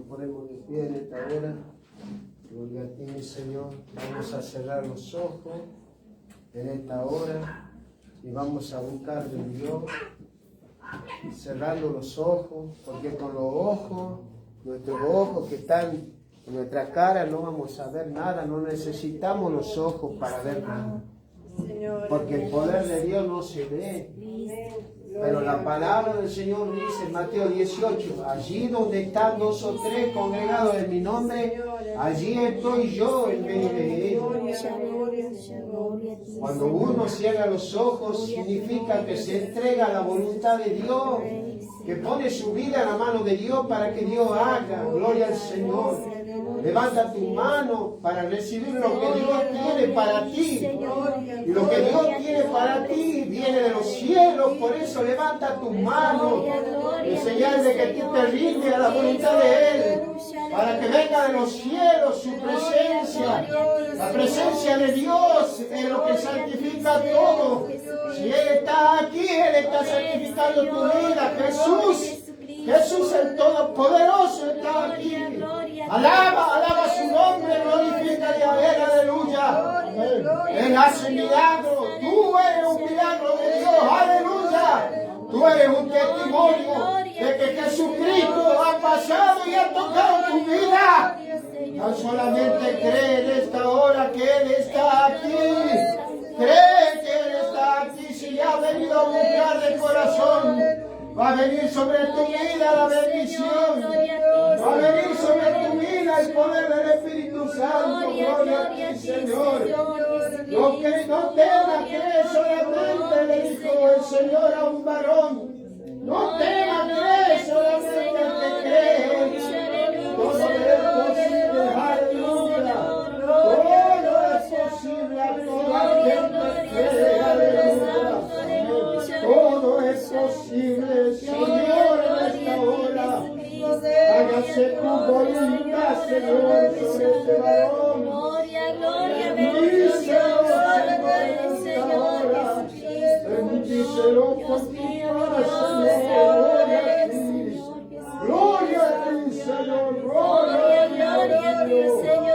ponemos de pie en esta hora. Gloria a ti, mi Señor. Vamos a cerrar los ojos en esta hora y vamos a buscar de Dios, cerrando los ojos, porque con los ojos, nuestros ojos que están en nuestra cara, no vamos a ver nada, no necesitamos los ojos para ver nada. Porque el poder de Dios no se ve. Pero la palabra del Señor dice en Mateo 18, allí donde están 2 o 3 congregados en mi nombre, allí estoy yo en medio de ellos. Cuando uno cierra los ojos, significa que se entrega a la voluntad de Dios, que pone su vida en la mano de Dios para que Dios haga. Gloria al Señor. Levanta tu mano para recibir lo que Dios tiene para ti. Y lo que Dios tiene para ti viene de los cielos. Por eso levanta tu mano en señal de que tú te rindes a la voluntad de Él. Para que venga de los cielos su presencia. La presencia de Dios es lo que santifica todo. Si Él está aquí, Él está santificando tu vida. Jesús el Todopoderoso está aquí. Alaba su nombre, glorifícale a Él, aleluya. Él hace milagros. Tú eres un milagro de Dios, aleluya. Tú eres un testimonio de que Jesucristo ha pasado y ha tocado tu vida. No solamente cree en esta hora que Él está aquí. Cree que Él está aquí. Si ya ha venido a buscar de corazón, va a venir sobre tu vida la bendición. Va a venir sobre tu vida el poder del Espíritu Santo. Gloria a ti, Señor. No temas, cree solamente, le dijo el Señor a un varón. No temas, cree solamente al que cree. Todo es posible, aleluya. Todo es posible a toda gente que cree, aleluya. Todo es posible, Señor, en esta hora. Hágase tu voluntad, Señor, sobre este varón. Gloria, Bendícelo, Señor, en esta hora. Bendícelo con tu paz, Señor. Gloria a ti, Señor. Gloria a ti, Señor.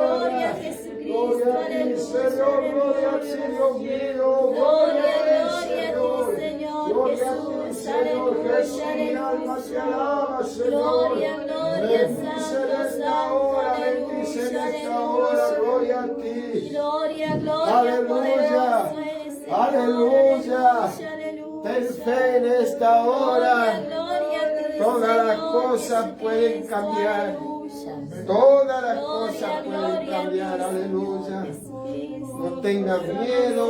Gloria a Jesucristo, Señor, gloria a ti, Dios mío, gloria a ti, Señor, gloria a ti, Señor Jesús, mi alma te alaba, Señor, bendice en esta hora, bendice en esta hora, gloria a ti, aleluya, aleluya, ten fe en esta hora, todas las cosas pueden cambiar. Todas las cosas pueden cambiar, aleluya. No tengas miedo,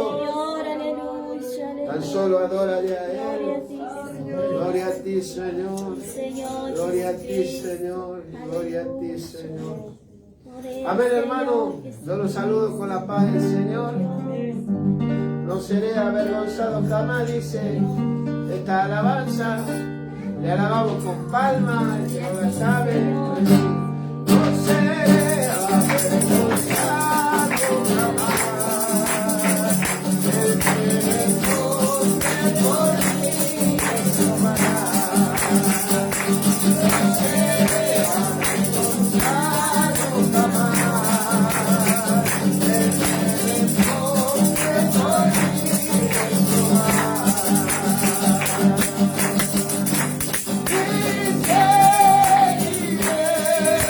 tan solo adórale a Él. Gloria a ti, Señor. Gloria a ti, Señor. Gloria a ti, Señor. Amén, hermano. Yo los saludo con la paz del Señor. No seré avergonzado jamás, dice esta alabanza. Le alabamos con palmas, el que no la sabe. No seré avergonzado jamás, el que responde por mí me tomará. No seré avergonzado jamás, el que responde por mí me tomará. Dice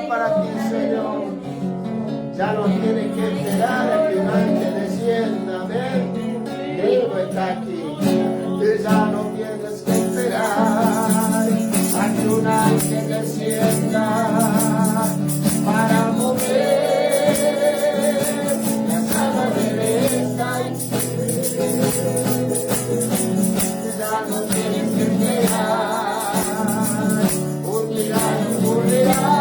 Para ti, Señor. Ya no tienes que esperar a que un ángel descienda. Amén. Cristo está aquí. Tú ya no tienes que esperar a que un ángel descienda para mover las aguas de esta ya no tienes que esperar un milagro ocurrirá.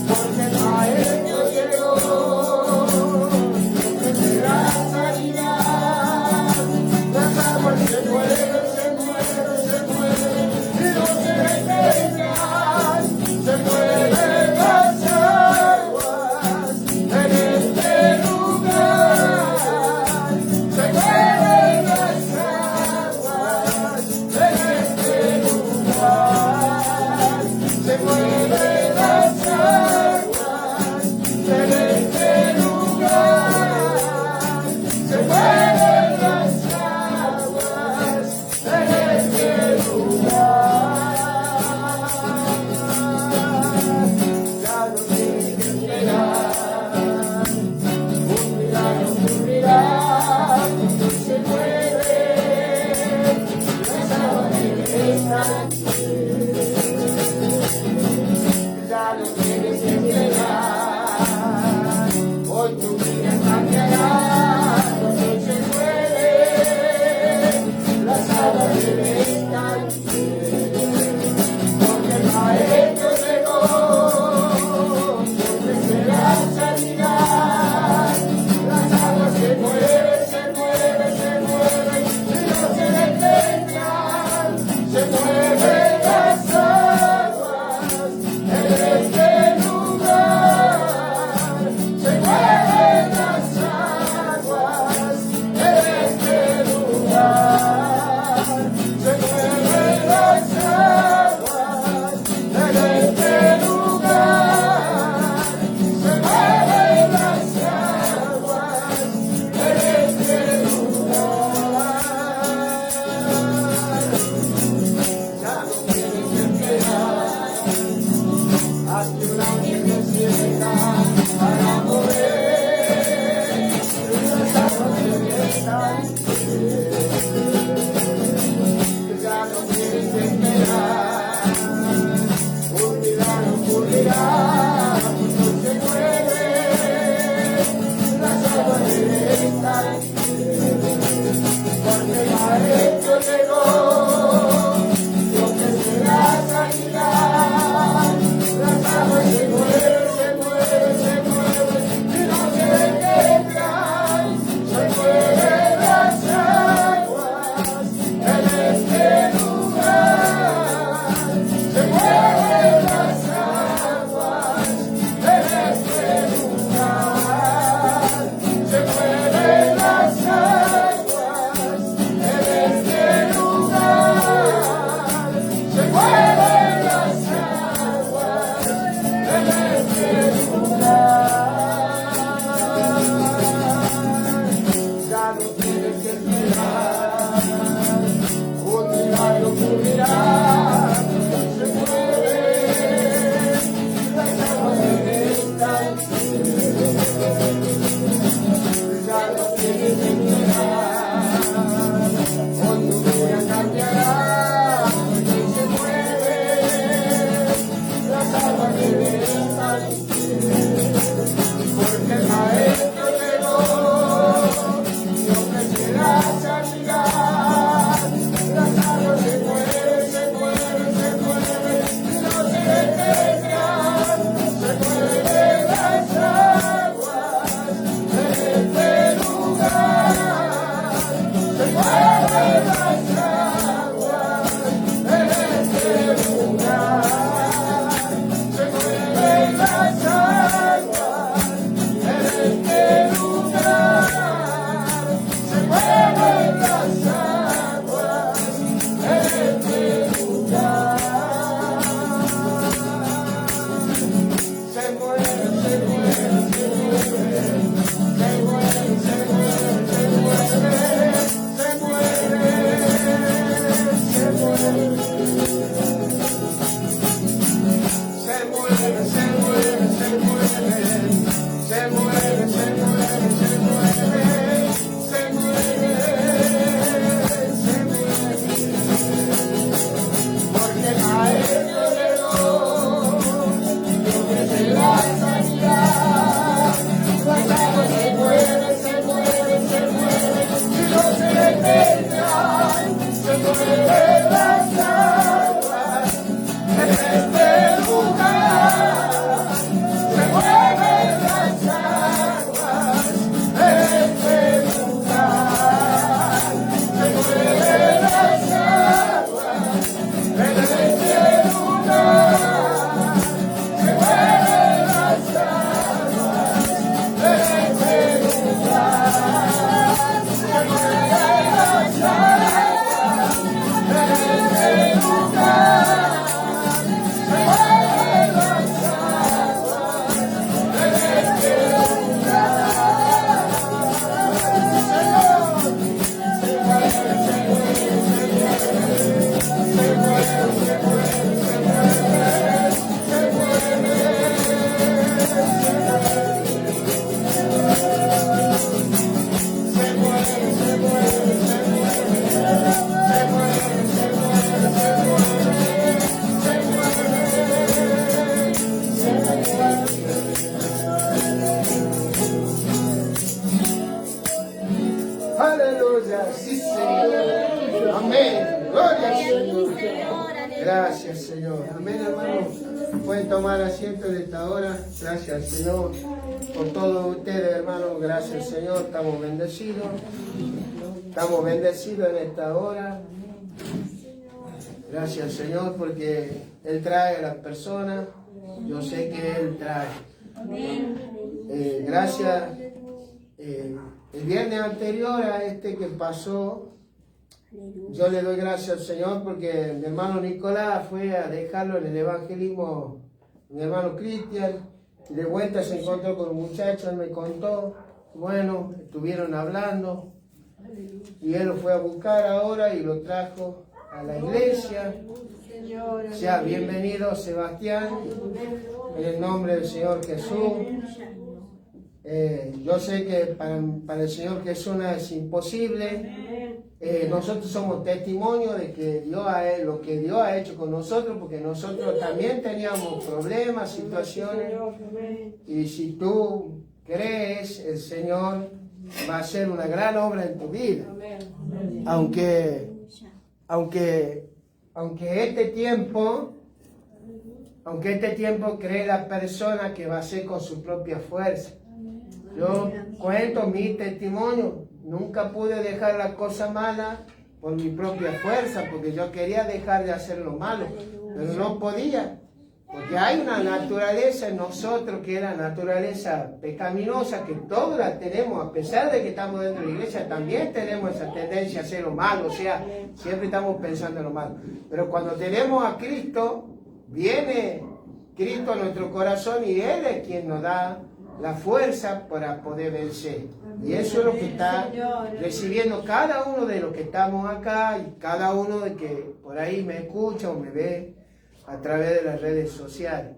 Porque Maestro llegó, desde la sanidad, Aleluya, sí Señor. Amén. Gloria al Señor. Gracias Señor. Amén, hermanos. Pueden tomar asiento en esta hora. Gracias al Señor por todos ustedes, hermanos. Gracias al Señor. Estamos bendecidos. Estamos bendecidos en esta hora. Gracias al Señor porque Él trae a las personas. Yo sé que Él trae. Gracias. El viernes anterior a este que pasó, yo le doy gracias al Señor porque mi hermano Nicolás fue a dejarlo en el evangelismo, mi hermano Cristian, y de vuelta se encontró con un muchacho, él me contó, bueno, estuvieron hablando, y él lo fue a buscar ahora y lo trajo a la iglesia. Sea bienvenido Sebastián, en el nombre del Señor Jesús. Yo sé que para el Señor Jesús nada es imposible. Nosotros somos testimonio de que lo que Dios ha hecho con nosotros, porque nosotros también teníamos problemas, situaciones. Y si tú crees, el Señor va a hacer una gran obra en tu vida. Aunque este tiempo cree la persona que va a ser con su propia fuerza. Yo cuento mi testimonio, nunca pude dejar la cosa mala por mi propia fuerza, porque yo quería dejar de hacer lo malo, pero no podía, porque hay una naturaleza en nosotros que es la naturaleza pecaminosa, que todos la tenemos, a pesar de que estamos dentro de la iglesia, también tenemos esa tendencia a hacer lo malo, o sea, siempre estamos pensando en lo malo. Pero cuando tenemos a Cristo, viene Cristo a nuestro corazón y Él es quien nos da la fuerza para poder vencer. Y eso es lo que está recibiendo cada uno de los que estamos acá y cada uno de que por ahí me escucha o me ve a través de las redes sociales.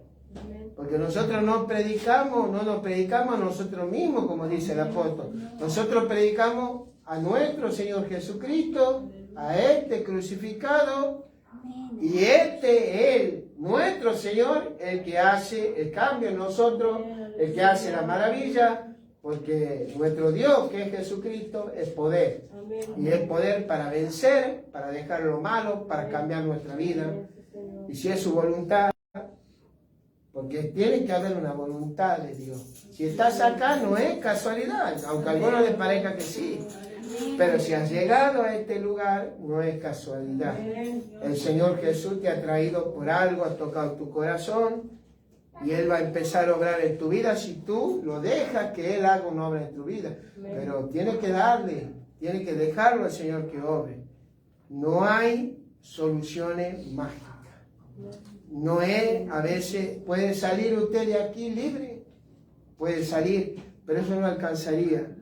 Porque nosotros no nos predicamos a nosotros mismos, como dice el apóstol. Nosotros predicamos a nuestro Señor Jesucristo, a este crucificado, y Él, nuestro Señor, el que hace el cambio en nosotros, el que hace la maravilla, porque nuestro Dios, que es Jesucristo, es poder. Y es poder para vencer, para dejar lo malo, para cambiar nuestra vida. Y si es su voluntad, porque tiene que haber una voluntad de Dios. Si estás acá no es casualidad, aunque a algunos les parezca que sí. Pero si has llegado a este lugar, no es casualidad. El Señor Jesús te ha traído por algo, ha tocado tu corazón y Él va a empezar a obrar en tu vida si tú lo dejas que Él haga una obra en tu vida. Pero tienes que que dejarlo al Señor que obre. No hay soluciones mágicas. No es, a veces puede salir usted de aquí libre, puede salir, pero eso no alcanzaría.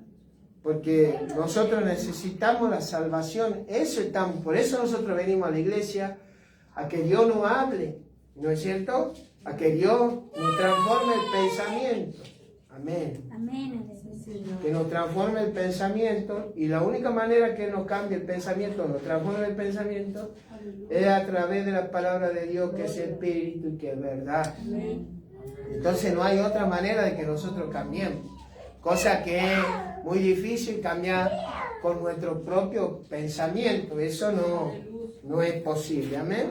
Porque nosotros necesitamos la salvación, por eso nosotros venimos a la iglesia, a que Dios nos hable, ¿no es cierto? A que Dios nos transforme el pensamiento. Amén. Amén. Que nos transforme el pensamiento, y la única manera que nos cambie el pensamiento, nos transforme el pensamiento, es a través de la palabra de Dios, que es espíritu y que es verdad. Entonces no hay otra manera de que nosotros cambiemos. Cosa que es muy difícil cambiar con nuestro propio pensamiento. Eso no es posible. Amén.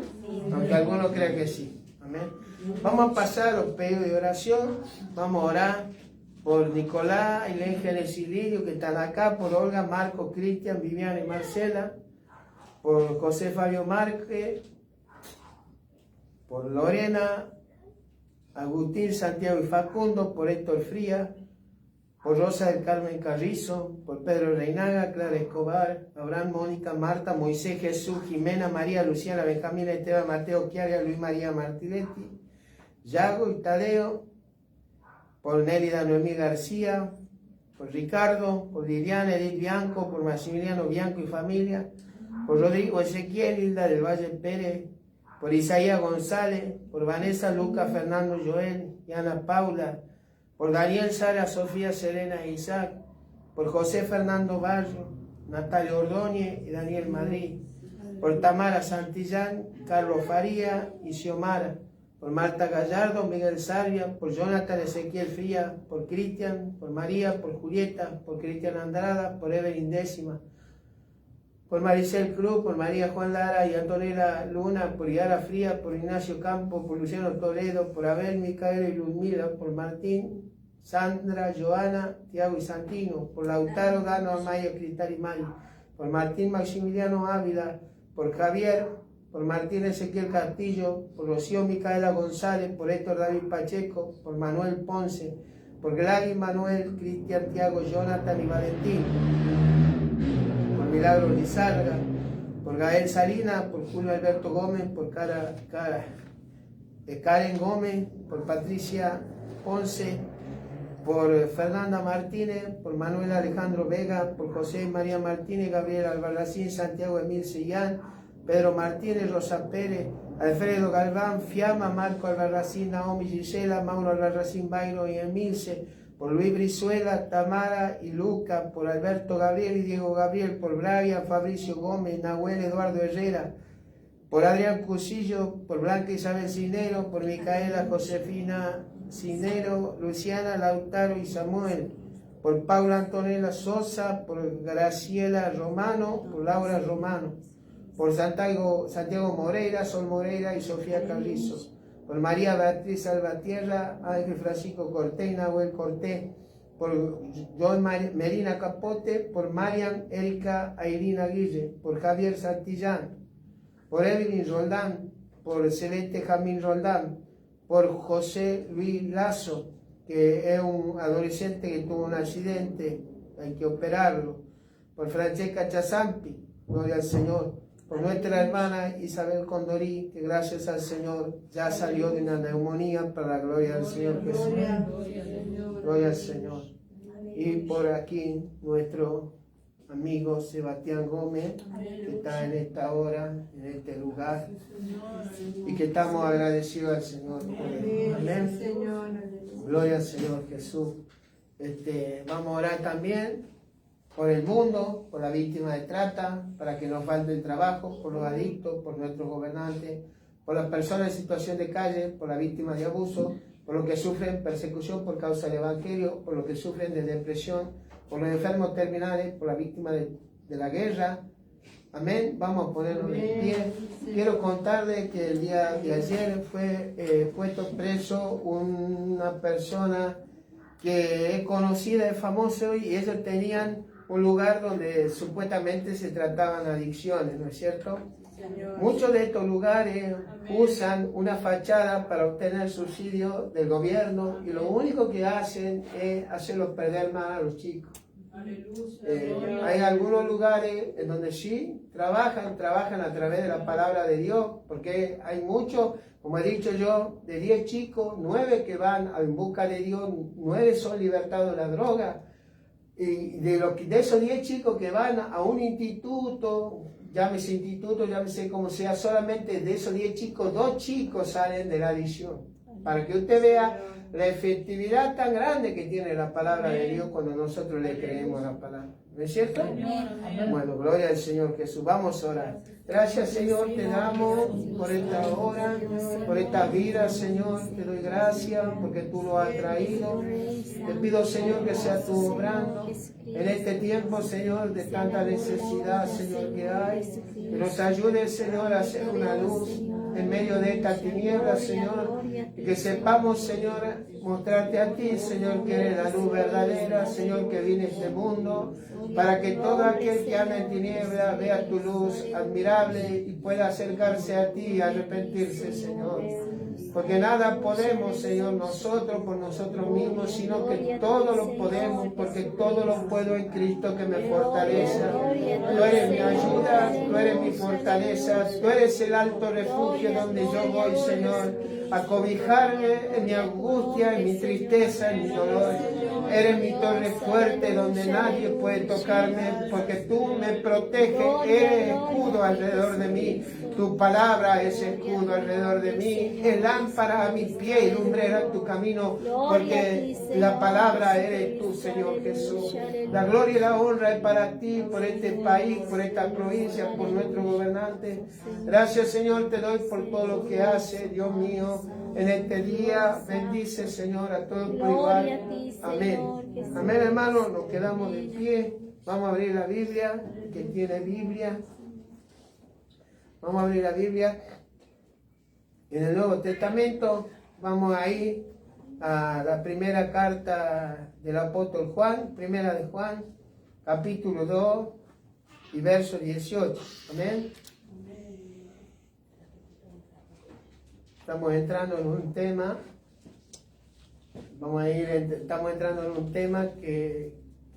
Aunque algunos crean que sí. Amén. Vamos a pasar a los pedidos de oración. Vamos a orar por Nicolás, Ilén, Sililio, que están acá, por Olga, Marco, Cristian, Viviana y Marcela, por José Fabio Márquez, por Lorena, Agustín, Santiago y Facundo, por Héctor Frías, por Rosa del Carmen Carrizo, por Pedro Reinaga, Clara Escobar, Abraham, Mónica, Marta, Moisés, Jesús, Jimena, María, Luciana, Benjamín, Esteban, Mateo, Chiara, Luis María Martinetti, Yago y Tadeo, por Nélida Noemí García, por Ricardo, por Liliana Edith Bianco, por Maximiliano Bianco y familia, por Rodrigo Ezequiel, Hilda del Valle Pérez, por Isaías González, por Vanessa, Lucas, Fernando, Joel y Ana Paula, por Daniel, Sara, Sofía, Serena e Isaac, por José Fernando Barrio, Natalia Ordóñez y Daniel Madrid, por Tamara Santillán, Carlos Faría y Xiomara, por Marta Gallardo, Miguel Sarvia, por Jonathan Ezequiel Fría, por Cristian, por María, por Julieta, por Cristian Andrada, por Evelyn Décima, por Maricel Cruz, por María Juan Lara y Antonella Luna, por Yara Fría, por Ignacio Campos, por Luciano Toledo, por Abel, Micaela y Ludmila, por Martín, Sandra, Joana, Tiago y Santino, por Lautaro, Dano, Amaya, Cristal y Mari, por Martín Maximiliano Ávila, por Javier, por Martín Ezequiel Castillo, por Rocío Micaela González, por Héctor David Pacheco, por Manuel Ponce, por Gladys Manuel, Cristian, Tiago, Jonathan y Valentín, por Milagro Lizarga, por Gael Salinas, por Julio Alberto Gómez, por Karen Gómez, por Patricia Ponce, por Fernanda Martínez, por Manuel Alejandro Vega, por José María Martínez, Gabriel Albarracín, Santiago Emil Sillán, Pedro Martínez, Rosa Pérez, Alfredo Galván, Fiamma, Marco Albarracín, Naomi Gisela, Mauro Albarracín, Bayro y Emilce, por Luis Brizuela, Tamara y Luca, por Alberto Gabriel y Diego Gabriel, por Brian, Fabricio Gómez, Nahuel Eduardo Herrera, por Adrián Cusillo, por Blanca Isabel Cinero, por Micaela Josefina Cinero, Luciana Lautaro y Samuel, por Paula Antonella Sosa, por Graciela Romano, por Laura Romano, por Santiago Moreira, Sol Moreira y Sofía Carrizo, por María Beatriz Salvatierra, Ángel Francisco Cortés, Nahuel Cortés, por John Merina Capote, por Marian Erika Airina Guille, por Javier Santillán, por Evelyn Roldán, por Celeste Jamín Roldán, por José Luis Lazo, que es un adolescente que tuvo un accidente, hay que operarlo, por Francesca Chazampi, gloria al Señor, por nuestra hermana Isabel Condorí, que gracias al Señor ya salió de una neumonía, para la gloria del Señor Jesús. Gloria al Señor. Y por aquí nuestro amigo Sebastián Gómez, que está en esta hora, en este lugar, y que estamos agradecidos al Señor por él. Amén. Gloria al Señor Jesús. Vamos a orar también por el mundo, por la víctima de trata, para que nos falte el trabajo, por los adictos, por nuestros gobernantes, por las personas en situación de calle, por las víctimas de abuso, por los que sufren persecución por causa del Evangelio, por los que sufren de depresión, por los enfermos terminales, por las víctimas de la guerra. Amén. Vamos a ponernos de pie. Quiero contarles que el día de ayer fue puesto preso una persona que es conocida, es famosa, y ellos tenían un lugar donde supuestamente se trataban adicciones, ¿no es cierto? Señor. Muchos de estos lugares usan una fachada para obtener subsidio del gobierno, y lo único que hacen es hacerlos perder más a los chicos. Hay algunos lugares en donde sí trabajan a través de la palabra de Dios, porque hay muchos, Como he dicho yo, de 10 chicos, 9 que van en busca de Dios, 9 son libertados de la droga. Y de esos 10 chicos que van a un instituto, llámese como sea, solamente de esos 10 chicos, 2 chicos salen de la adicción. Para que usted vea la efectividad tan grande que tiene la palabra de Dios cuando nosotros le creemos la palabra. ¿No es cierto? Bueno, gloria al Señor Jesús. Vamos a orar. Gracias, Señor, te damos por esta hora, por esta vida, Señor. Te doy gracias porque tú lo has traído. Te pido, Señor, que sea tú obrando en este tiempo, Señor, de tanta necesidad, Señor, que hay. Que nos ayude, Señor, a hacer una luz en medio de esta tiniebla, Señor. Y que sepamos, Señor, mostrarte a ti, Señor, que eres la luz verdadera, Señor, que viene a este mundo, para que todo aquel que anda en tiniebla vea tu luz admirable y pueda acercarse a ti y arrepentirse, Señor. Porque nada podemos, Señor, nosotros por nosotros mismos, sino que todo lo podemos, porque todo lo puedo en Cristo que me fortalece. Tú eres mi ayuda, tú eres mi fortaleza, tú eres el alto refugio donde yo voy, Señor, a cobijarme en mi angustia, en mi tristeza, en mi dolor. Eres mi torre fuerte donde nadie puede tocarme, porque tú me proteges, eres escudo alrededor de mí. Tu palabra es escudo alrededor de mí, es lámpara a mis pies y lumbrera en tu camino, porque la palabra eres tú, Señor Jesús. La gloria y la honra es para ti, por este país, por esta provincia, por nuestro gobernante. Gracias, Señor, te doy por todo lo que hace, Dios mío, en este día. Bendice, Señor, a todos por igual. Amén. Amén, hermanos, nos quedamos de pie. Vamos a abrir la Biblia, que tiene Biblia. Vamos a abrir la Biblia. En el Nuevo Testamento vamos a ir a la primera carta del apóstol Juan, primera de Juan, capítulo 2 y verso 18. Amén. Estamos entrando en un tema. Estamos entrando en un tema que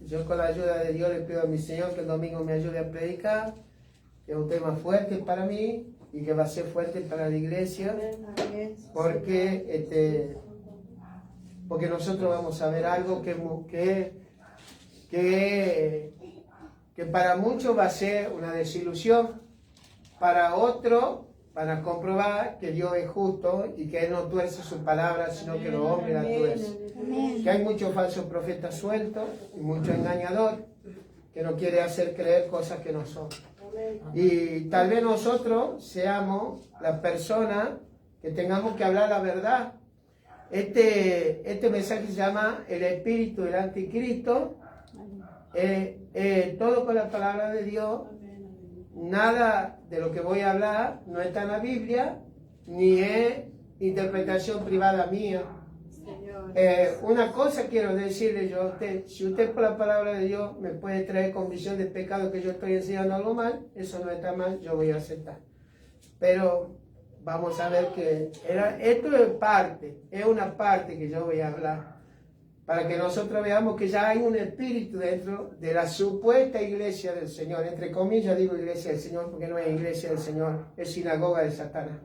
yo, con la ayuda de Dios, le pido a mi Señor que el domingo me ayude a predicar. Es un tema fuerte para mí y que va a ser fuerte para la iglesia, porque nosotros vamos a ver algo que para muchos va a ser una desilusión, para otros van a comprobar que Dios es justo y que Él no tuerce su palabra, sino que los hombres la tuercen. Que hay muchos falsos profetas sueltos y mucho engañador que no quiere hacer creer cosas que no son. Y tal vez nosotros seamos las personas que tengamos que hablar la verdad. Este mensaje se llama el espíritu del anticristo. Todo con la palabra de Dios. Nada de lo que voy a hablar no está en la Biblia, ni es interpretación privada mía. Una cosa quiero decirle yo a usted: si usted por la palabra de Dios me puede traer convicción de pecado que yo estoy enseñando algo mal, eso no está mal, yo voy a aceptar. Pero vamos a ver que esto es una parte que yo voy a hablar, para que nosotros veamos que ya hay un espíritu dentro de la supuesta iglesia del Señor. Entre comillas digo iglesia del Señor porque no es iglesia del Señor, es sinagoga de Satanás.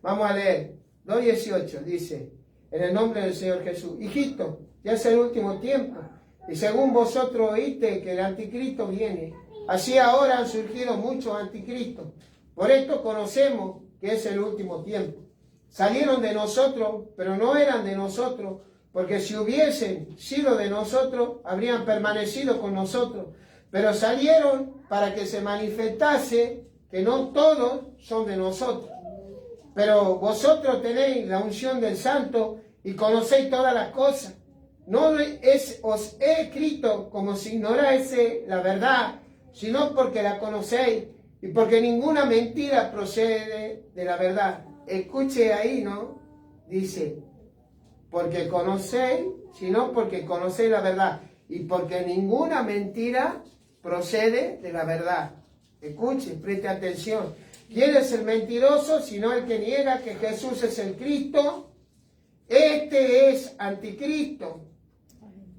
Vamos a leer 2:18, dice: en el nombre del Señor Jesús, hijito, ya es el último tiempo, y según vosotros oíste que el anticristo viene, así ahora han surgido muchos anticristos. Por esto conocemos que es el último tiempo. Salieron de nosotros, pero no eran de nosotros, porque si hubiesen sido de nosotros, habrían permanecido con nosotros. Pero salieron para que se manifestase que no todos son de nosotros. Pero vosotros tenéis la unción del Santo y conocéis todas las cosas. No os he escrito como si ignorase la verdad, sino porque la conocéis y porque ninguna mentira procede de la verdad. Escuche ahí, ¿no? Dice: porque conocéis, sino porque conocéis la verdad, y porque ninguna mentira procede de la verdad. Escuche, preste atención. ¿Quién es el mentiroso sino el que niega que Jesús es el Cristo? Este es anticristo,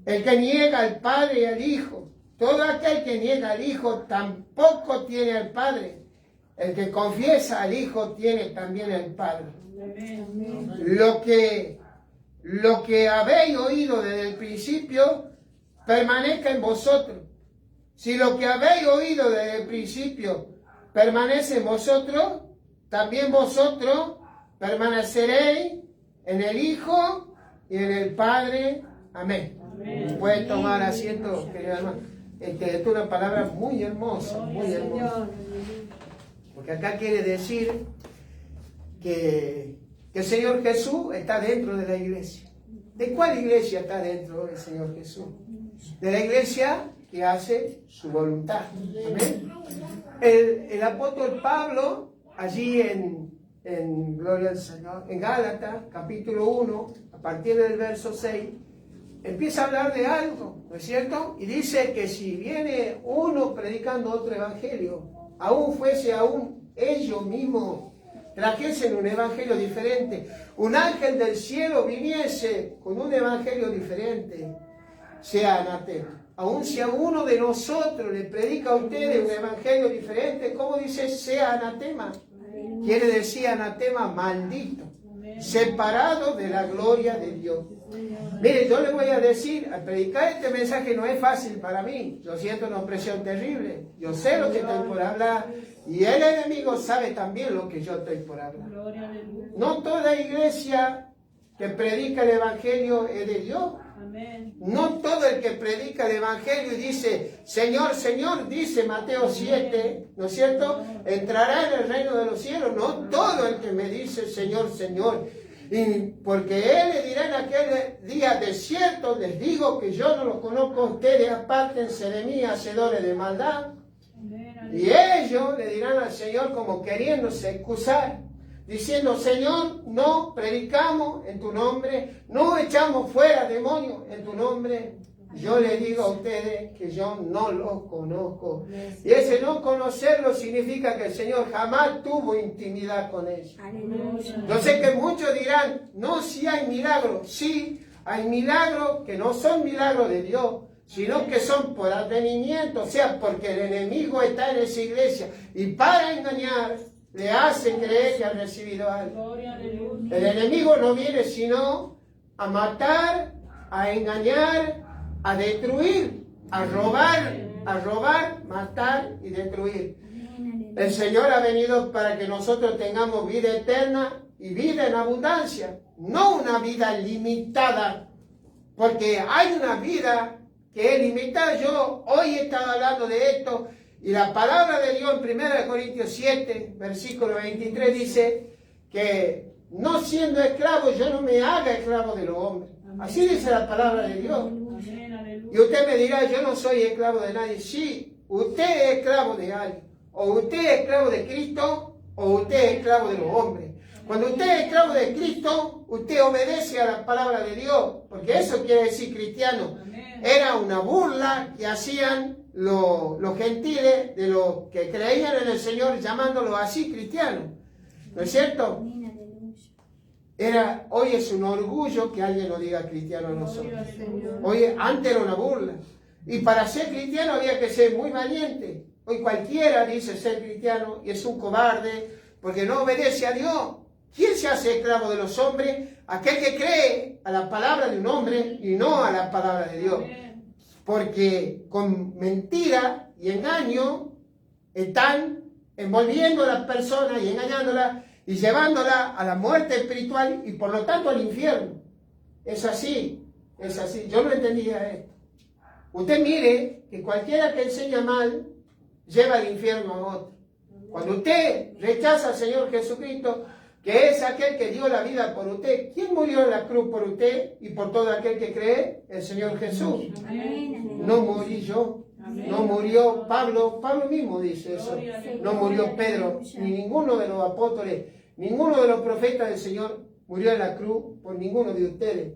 el que niega al Padre y al Hijo. Todo aquel que niega al Hijo tampoco tiene al Padre. El que confiesa al Hijo tiene también el Padre. Lo que habéis oído desde el principio permanezca en vosotros. Si lo que habéis oído desde el principio permanece en vosotros, también vosotros permaneceréis en el Hijo y en el Padre. Amén. Puedes tomar asiento, querido hermano. Esta es una palabra muy hermosa, muy hermosa. Porque acá quiere decir que el Señor Jesús está dentro de la iglesia. ¿De cuál iglesia está dentro el Señor Jesús? De la iglesia que hace su voluntad. Amén. El apóstol Pablo, allí en Gloria al Señor, en Gálatas, capítulo 1, a partir del verso 6, empieza a hablar de algo, ¿no es cierto? Y dice que si viene uno predicando otro evangelio, aún ellos mismos trajesen un evangelio diferente, un ángel del cielo viniese con un evangelio diferente, sea anatema. Aún si a uno de nosotros le predica a ustedes un evangelio diferente, ¿cómo dice? Sea anatema. Quiere decir anatema, maldito, separado de la gloria de Dios. Mire, yo le voy a decir, al predicar este mensaje no es fácil para mí. Yo siento una opresión terrible. Yo sé lo que estoy por hablar. Y el enemigo sabe también lo que yo estoy por hablar. No toda iglesia que predica el evangelio es de Dios. No todo el que predica el evangelio y dice, Señor, Señor, dice Mateo 7, ¿no es cierto? Entrará en el reino de los cielos. No todo el que me dice, Señor, Señor. Y porque Él le dirá en aquel día, de cierto les digo que yo no los conozco a ustedes, apártense de mí, hacedores de maldad. Y ellos le dirán al Señor como queriéndose excusar, diciendo, Señor, no predicamos en tu nombre, no echamos fuera demonios en tu nombre. Yo les digo a ustedes que yo no los conozco. Y ese no conocerlo significa que el Señor jamás tuvo intimidad con ellos. Yo sé que muchos dirán, no, si hay milagros. Sí, hay milagros que no son milagros de Dios, sino que son por advenimiento, o sea, porque el enemigo está en esa iglesia. Y para engañar, le hace creer que ha recibido algo. El enemigo no viene sino a matar, a engañar, a destruir, a robar, matar y destruir. El Señor ha venido para que nosotros tengamos vida eterna y vida en abundancia, no una vida limitada, porque hay una vida que es limitada. Yo hoy estaba hablando de esto y la palabra de Dios en 1 Corintios 7, versículo 23 dice que no siendo esclavo yo no me haga esclavo de los hombres. Así dice la palabra de Dios. Y usted me dirá, yo no soy esclavo de nadie. Sí, usted es esclavo de alguien. O usted es esclavo de Cristo, o usted es esclavo de los hombres. Cuando usted es esclavo de Cristo, usted obedece a la palabra de Dios. Porque eso quiere decir cristiano. Era una burla que hacían los gentiles de los que creían en el Señor, llamándolos así cristianos. ¿No es cierto? Hoy es un orgullo que alguien nos diga cristiano a nosotros. Hoy, antes era una burla. Y para ser cristiano había que ser muy valiente. Hoy cualquiera dice ser cristiano y es un cobarde porque no obedece a Dios. ¿Quién se hace esclavo de los hombres? Aquel que cree a la palabra de un hombre y no a la palabra de Dios. Porque con mentira y engaño están envolviendo a las personas y engañándolas y llevándola a la muerte espiritual y por lo tanto al infierno. Es así, es así. Yo no entendía esto. Usted mire que cualquiera que enseña mal lleva al infierno a otro. Cuando usted rechaza al Señor Jesucristo, que es aquel que dio la vida por usted, ¿quién murió en la cruz por usted y por todo aquel que cree? El Señor Jesús. No morí yo. No murió Pablo mismo dice eso. No murió Pedro, ni ninguno de los apóstoles, ninguno de los profetas del Señor murió en la cruz por ninguno de ustedes.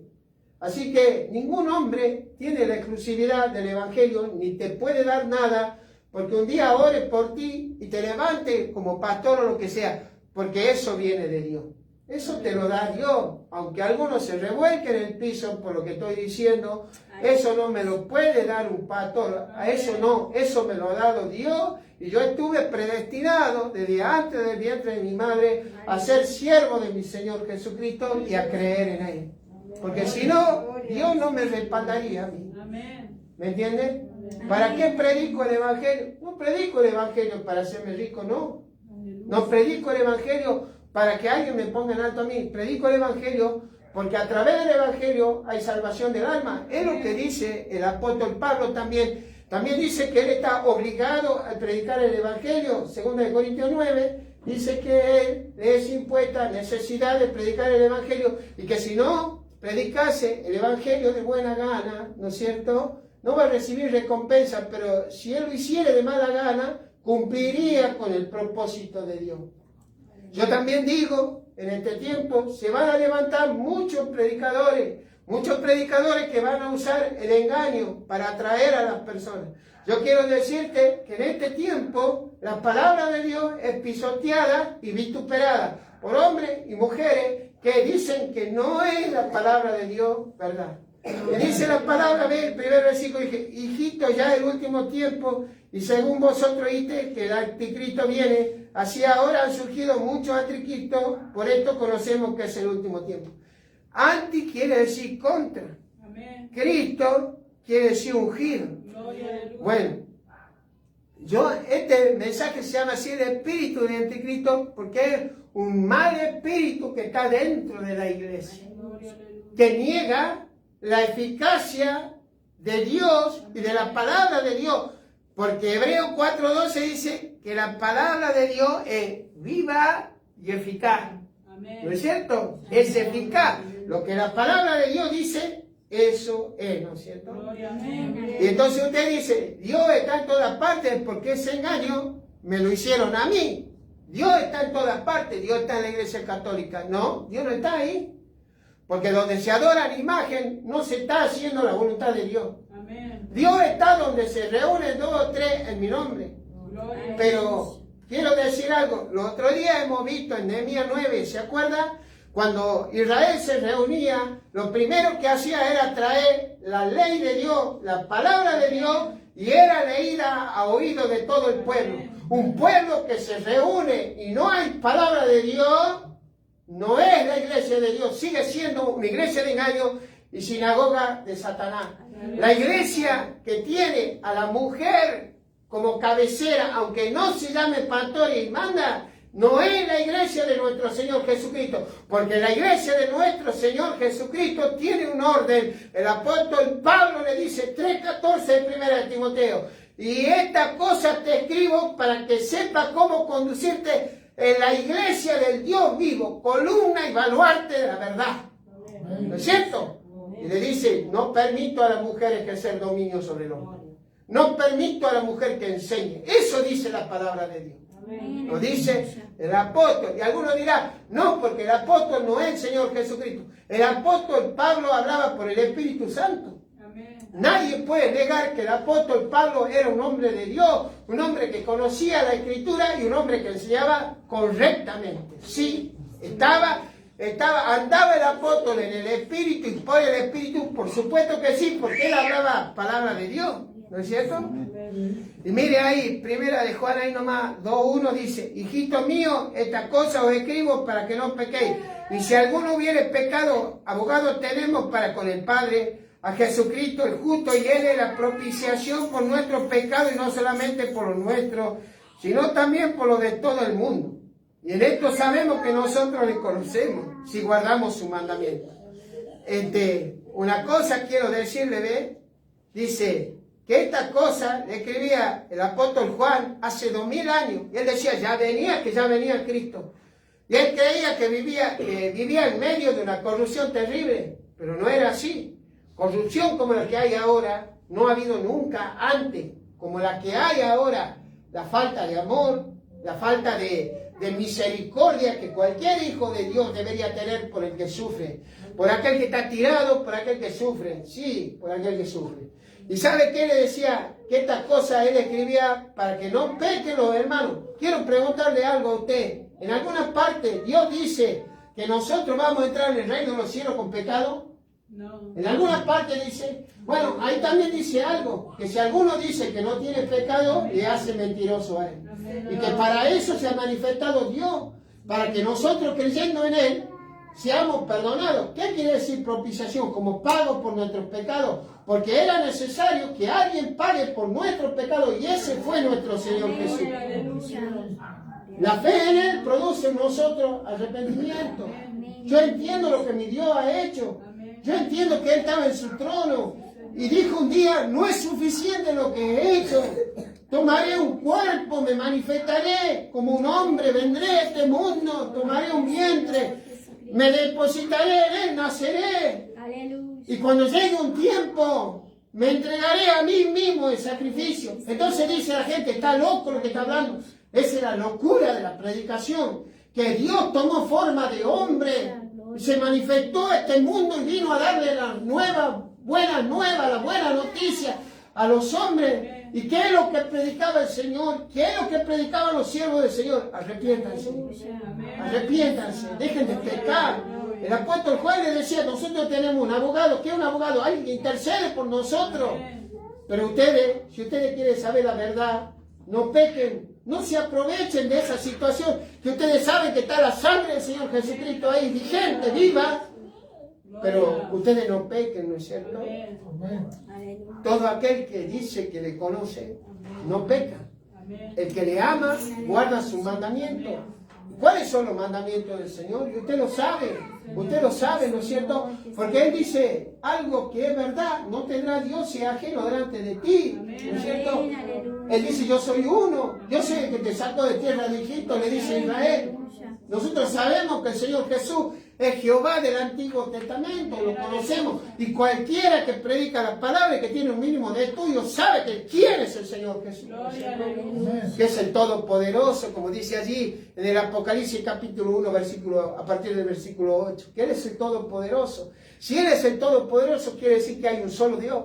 Así que ningún hombre tiene la exclusividad del Evangelio, ni te puede dar nada, porque un día ores por ti y te levantes como pastor o lo que sea, porque eso viene de Dios. Eso te lo da Dios. Aunque algunos se revuelquen en el piso por lo que estoy diciendo, eso no me lo puede dar un pastor. A eso no, eso me lo ha dado Dios. Y yo estuve predestinado desde antes del vientre de mi madre a ser siervo de mi Señor Jesucristo y a creer en Él. Porque si no, Dios no me respaldaría a mí. ¿Me entienden? ¿Para qué predico el Evangelio? No predico el Evangelio para hacerme rico, no. No predico el Evangelio para que alguien me ponga en alto a mí. Predico el Evangelio porque a través del Evangelio hay salvación del alma. Es lo que dice el apóstol Pablo también. También dice que él está obligado a predicar el Evangelio. 2 Corintios 9 dice que él le es impuesta necesidad de predicar el Evangelio y que si no predicase el Evangelio de buena gana, ¿no es cierto?, no va a recibir recompensa, pero si él lo hiciera de mala gana, cumpliría con el propósito de Dios. Yo también digo, en este tiempo se van a levantar muchos predicadores que van a usar el engaño para atraer a las personas. Yo quiero decirte que en este tiempo la palabra de Dios es pisoteada y vituperada por hombres y mujeres que dicen que no es la palabra de Dios, ¿verdad? Me dice la palabra, ve el primer versículo, dije, hijito, ya el último tiempo, y según vosotros oíste que el anticristo viene, así ahora han surgido muchos anticristos, por esto conocemos que es el último tiempo. Anti quiere decir contra. Amén. Cristo quiere decir ungido. Bueno, este mensaje se llama así el espíritu del anticristo, porque es un mal espíritu que está dentro de la iglesia, que niega la eficacia de Dios y de la palabra de Dios, porque Hebreos 4:12 dice que la palabra de Dios es viva y eficaz. Amén. ¿No es cierto? Es eficaz. Lo que la palabra de Dios dice, eso es, ¿no es cierto? Amén. Y entonces usted dice, Dios está en todas partes, porque ese engaño me lo hicieron a mí. Dios está en todas partes, Dios está en la iglesia católica. No, Dios no está ahí. Porque donde se adora la imagen, no se está haciendo la voluntad de Dios. Amén. Dios está donde se reúnen 2 o 3 en mi nombre. Gloria. Pero quiero decir algo. Los otros días hemos visto en Nehemías 9, ¿se acuerda? Cuando Israel se reunía, lo primero que hacía era traer la ley de Dios, la palabra de Dios, y era leída a oído de todo el pueblo. Un pueblo que se reúne y no hay palabra de Dios, no es la iglesia de Dios, sigue siendo una iglesia de engaño y sinagoga de Satanás. La iglesia que tiene a la mujer como cabecera, aunque no se llame pastora y manda, no es la iglesia de nuestro Señor Jesucristo, porque la iglesia de nuestro Señor Jesucristo tiene un orden. El apóstol Pablo le dice 3:14 de 1 de Timoteo, y esta cosa te escribo para que sepas cómo conducirte en la iglesia del Dios vivo, columna y baluarte de la verdad. ¿No es cierto? Y le dice, no permito a las mujeres ejercer dominio sobre el hombre. No permito a la mujer que enseñe. Eso dice la palabra de Dios. Lo dice el apóstol. Y algunos dirán, no, porque el apóstol no es el Señor Jesucristo. El apóstol Pablo hablaba por el Espíritu Santo. Nadie puede negar que el apóstol Pablo era un hombre de Dios, un hombre que conocía la Escritura y un hombre que enseñaba correctamente. Sí, andaba el apóstol en el Espíritu y por el Espíritu, por supuesto que sí, porque él hablaba palabra de Dios, ¿no es cierto? Y mire ahí, primera de Juan, ahí nomás, 2:1 dice, hijito mío, esta cosa os escribo para que no pequéis. Y si alguno hubiere pecado, abogado tenemos para con el Padre, a Jesucristo el justo, y Él es la propiciación por nuestros pecados, y no solamente por los nuestros, sino también por los de todo el mundo. Y en esto sabemos que nosotros le conocemos, si guardamos su mandamiento. Una cosa quiero decirle, ¿ve? Dice que esta cosa le escribía el apóstol Juan hace 2000 años. Y él decía, ya venía Cristo. Y él creía que vivía en medio de una corrupción terrible, pero no era así. Corrupción como la que hay ahora, no ha habido nunca antes, como la que hay ahora. La falta de amor, la falta de misericordia que cualquier hijo de Dios debería tener por el que sufre. Por aquel que está tirado, por aquel que sufre. Sí, por aquel que sufre. ¿Y sabe qué le decía? Que esta cosa él escribía para que no pequen los hermanos. Quiero preguntarle algo a usted. En algunas partes Dios dice que nosotros vamos a entrar en el reino de los cielos con pecado? No. En alguna parte dice, bueno, ahí también dice algo, que si alguno dice que no tiene pecado, le hace mentiroso a él. Y que para eso se ha manifestado Dios, para que nosotros creyendo en Él, seamos perdonados. ¿Qué quiere decir propiciación? Como pago por nuestros pecados. Porque era necesario que alguien pague por nuestros pecados, y ese fue nuestro Señor Jesús. La fe en Él produce en nosotros arrepentimiento. Yo entiendo lo que mi Dios ha hecho. Yo entiendo que Él estaba en su trono y dijo un día, no es suficiente lo que he hecho. Tomaré un cuerpo, me manifestaré como un hombre, vendré a este mundo, tomaré un vientre, me depositaré en Él, naceré. Y cuando llegue un tiempo, me entregaré a mí mismo en sacrificio. Entonces dice la gente, está loco lo que está hablando. Esa es la locura de la predicación, que Dios tomó forma de hombre, se manifestó a este mundo y vino a darle la buena nueva, la buena noticia a los hombres. ¿Y qué es lo que predicaba el Señor? ¿Qué es lo que predicaban los siervos del Señor? Arrepiéntanse, arrepiéntanse, dejen de pecar. El apóstol Juan le decía, nosotros tenemos un abogado. ¿Qué es un abogado? Alguien que intercede por nosotros. Pero ustedes, si ustedes quieren saber la verdad, no pequen. No se aprovechen de esa situación, que ustedes saben que está la sangre del Señor Jesucristo ahí, vigente, viva. Pero ustedes no pequen, ¿no es cierto? Todo aquel que dice que le conoce, no peca. El que le ama, guarda sus mandamientos. ¿Cuáles son los mandamientos del Señor? Y usted lo sabe, ¿no es cierto? Porque Él dice, algo que es verdad, no tendrá Dios si es ajeno delante de ti, ¿no es cierto? Él dice, yo soy uno, yo soy el que te sacó de tierra de Egipto, le dice Israel. Nosotros sabemos que el Señor Jesús es Jehová del Antiguo Testamento, lo conocemos. Y cualquiera que predica la palabra y que tiene un mínimo de estudio sabe que quién es el Señor Jesús. Que es el Todopoderoso, como dice allí en el Apocalipsis capítulo 1, a partir del versículo 8. Que Él es el Todopoderoso. Si Él es el Todopoderoso, quiere decir que hay un solo Dios.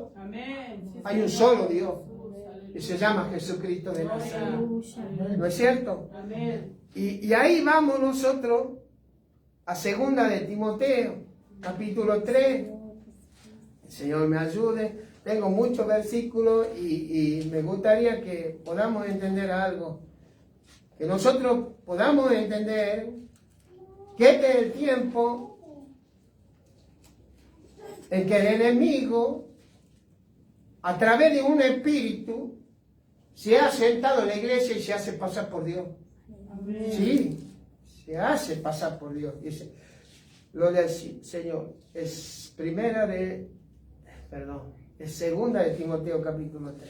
Hay un solo Dios. Y se llama Jesucristo de Nazaret. ¿No es cierto? Y ahí vamos nosotros a 2 de Timoteo, capítulo 3. El Señor me ayude. Tengo muchos versículos y me gustaría que podamos entender algo. Que nosotros podamos entender que este es el tiempo en que el enemigo, a través de un espíritu, se ha sentado en la iglesia y se hace pasar por Dios. Sí, se hace pasar por Dios. Dice, gloria al Señor. Es segunda de Timoteo capítulo 3.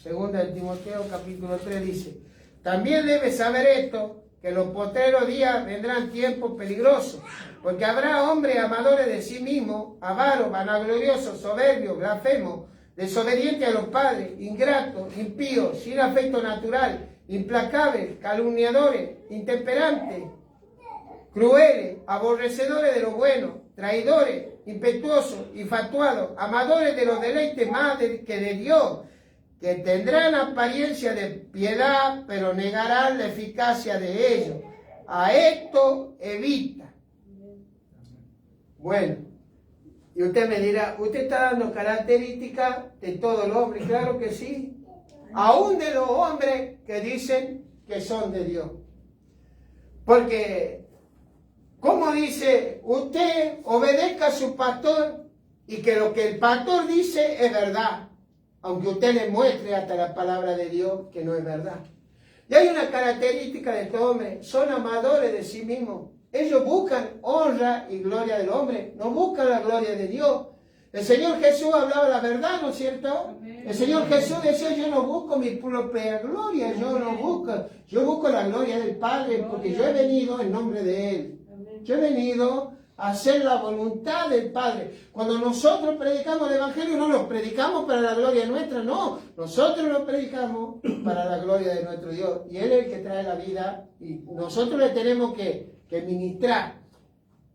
Segunda de Timoteo capítulo 3 dice, también debes saber esto, que en los postreros días vendrán tiempos peligrosos, porque habrá hombres amadores de sí mismos, avaros, vanagloriosos, soberbios, blasfemos, desobedientes a los padres, ingratos, impíos, sin afecto natural, implacables, calumniadores, intemperantes, crueles, aborrecedores de lo bueno, traidores, impetuosos, infatuados, amadores de los deleites más que de Dios, que tendrán apariencia de piedad, pero negarán la eficacia de ellos. A esto evita. Bueno, y usted me dirá, ¿usted está dando características de todo el hombre? Claro que sí. Aún de los hombres que dicen que son de Dios. Porque, como dice, usted obedezca a su pastor y que lo que el pastor dice es verdad. Aunque usted le muestre hasta la palabra de Dios que no es verdad. Y hay una característica de estos hombres, son amadores de sí mismos. Ellos buscan honra y gloria del hombre, no buscan la gloria de Dios. El Señor Jesús hablaba la verdad, ¿no es cierto? El Señor Jesús decía, yo no busco mi propia gloria, yo busco la gloria del Padre, porque yo he venido en nombre de Él. Yo he venido a hacer la voluntad del Padre. Cuando nosotros predicamos el Evangelio, no lo predicamos para la gloria nuestra, no. Nosotros lo predicamos para la gloria de nuestro Dios. Y Él es el que trae la vida y nosotros le tenemos que ministrar.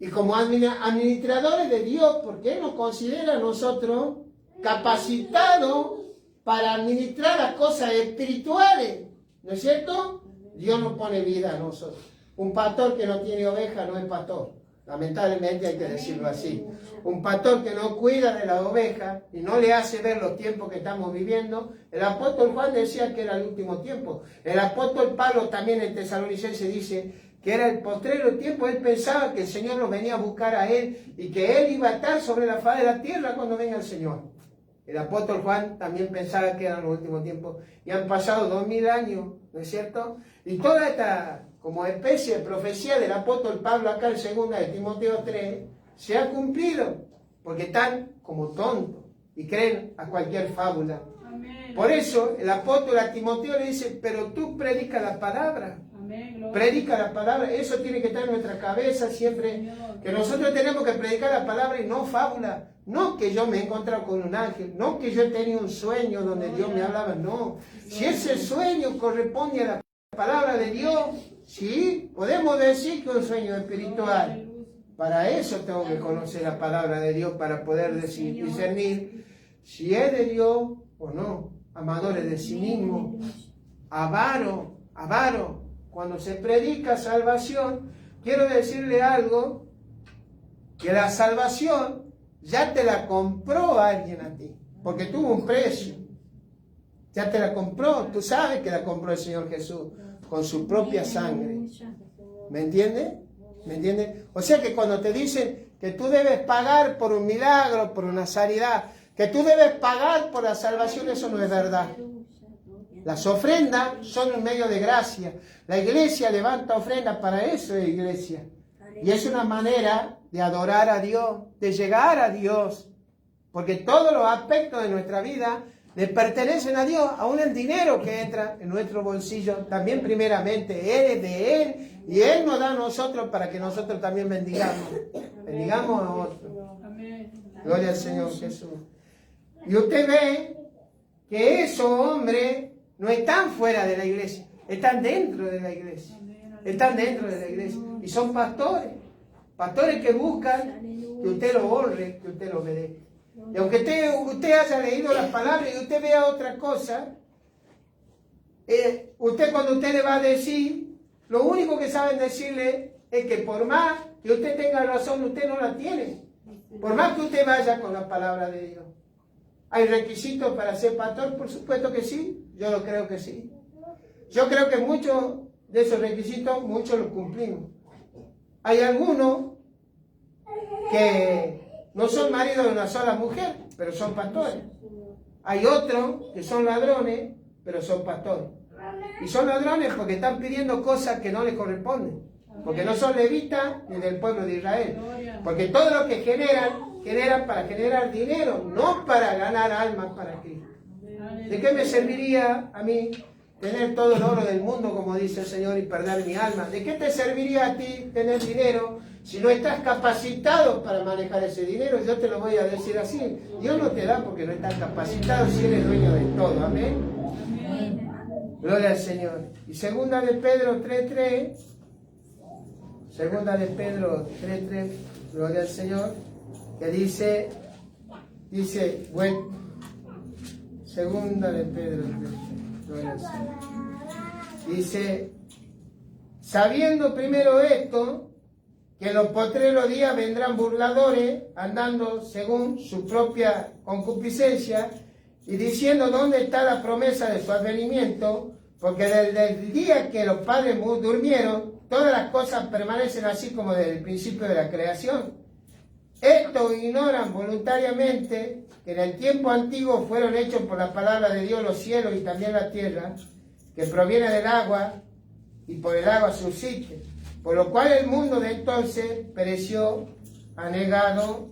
Y como administradores de Dios, porque Él nos considera a nosotros capacitados para administrar las cosas espirituales, ¿no es cierto? Dios nos pone vida a nosotros. Un pastor que no tiene oveja no es pastor. Lamentablemente hay que decirlo así. Un pastor que no cuida de la oveja y no le hace ver los tiempos que estamos viviendo. El apóstol Juan decía que era el último tiempo. El apóstol Pablo también en Tesalonicenses dice que era el postrero tiempo. Él pensaba que el Señor lo venía a buscar a él y que él iba a estar sobre la faz de la tierra cuando venga el Señor. El apóstol Juan también pensaba que eran los últimos tiempos. Y han pasado 2000 años, ¿no es cierto? Y toda esta como especie de profecía del apóstol Pablo acá en 2 de Timoteo 3 se ha cumplido. Porque están como tontos y creen a cualquier fábula. Amén. Por eso el apóstol a Timoteo le dice, pero tú predica la palabra. Amén. Predica la palabra. Eso tiene que estar en nuestra cabeza siempre. Que nosotros tenemos que predicar la palabra y no fábula. No que yo me he encontrado con un ángel, no que yo he tenido un sueño donde Dios me hablaba, no. Si ese sueño corresponde a la palabra de Dios, sí, podemos decir que es un sueño espiritual. Para eso tengo que conocer la palabra de Dios, para poder discernir si es de Dios o no. Amadores de sí mismo, avaro. Cuando se predica salvación, quiero decirle algo, que la salvación ya te la compró alguien a ti, porque tuvo un precio. Ya te la compró, tú sabes que la compró el Señor Jesús con su propia sangre. ¿Me entiendes? ¿Me entiendes? O sea que cuando te dicen que tú debes pagar por un milagro, por una sanidad, que tú debes pagar por la salvación, eso no es verdad. Las ofrendas son un medio de gracia. La iglesia levanta ofrendas, para eso es iglesia. Y es una manera de adorar a Dios, de llegar a Dios. Porque todos los aspectos de nuestra vida le pertenecen a Dios. Aún el dinero que entra en nuestro bolsillo, también primeramente Él es de Él. Y Él nos da a nosotros para que nosotros también bendigamos. Bendigamos a otros. Gloria al Señor Jesús. Y usted ve que esos hombres no están fuera de la iglesia, están dentro de la iglesia. Están dentro de la iglesia. Y son pastores. Pastores que buscan que usted lo honre, que usted lo obedezca. Y aunque usted haya leído las palabras y usted vea otra cosa, usted cuando usted le va a decir, lo único que saben decirle es que por más que usted tenga razón, usted no la tiene. Por más que usted vaya con la palabra de Dios. ¿Hay requisitos para ser pastor? Por supuesto que sí. Yo lo creo que sí. Yo creo que muchos de esos requisitos, muchos los cumplimos. Hay algunos que no son maridos de una sola mujer, pero son pastores. Hay otros que son ladrones, pero son pastores. Y son ladrones porque están pidiendo cosas que no les corresponden. Porque no son levitas ni del pueblo de Israel. Porque todo lo que generan para generar dinero, no para ganar almas para Cristo. ¿De qué me serviría a mí tener todo el oro del mundo, como dice el Señor, y perder mi alma? ¿De qué te serviría a ti tener dinero si no estás capacitado para manejar ese dinero? Yo te lo voy a decir así. Dios no te da porque no estás capacitado si eres dueño de todo. Amén. Gloria al Señor. Y segunda de Pedro 3:3. Segunda de Pedro 3:3. Gloria al Señor. Que dice, bueno, segunda de Pedro 3:3. Gloria al Señor. Dice, sabiendo primero esto, que en los postreros días vendrán burladores, andando según su propia concupiscencia, y diciendo dónde está la promesa de su advenimiento, porque desde el día que los padres durmieron, todas las cosas permanecen así como desde el principio de la creación. Estos ignoran voluntariamente que en el tiempo antiguo fueron hechos por la palabra de Dios los cielos y también la tierra, que proviene del agua y por el agua subsiste, por lo cual el mundo de entonces pereció, anegado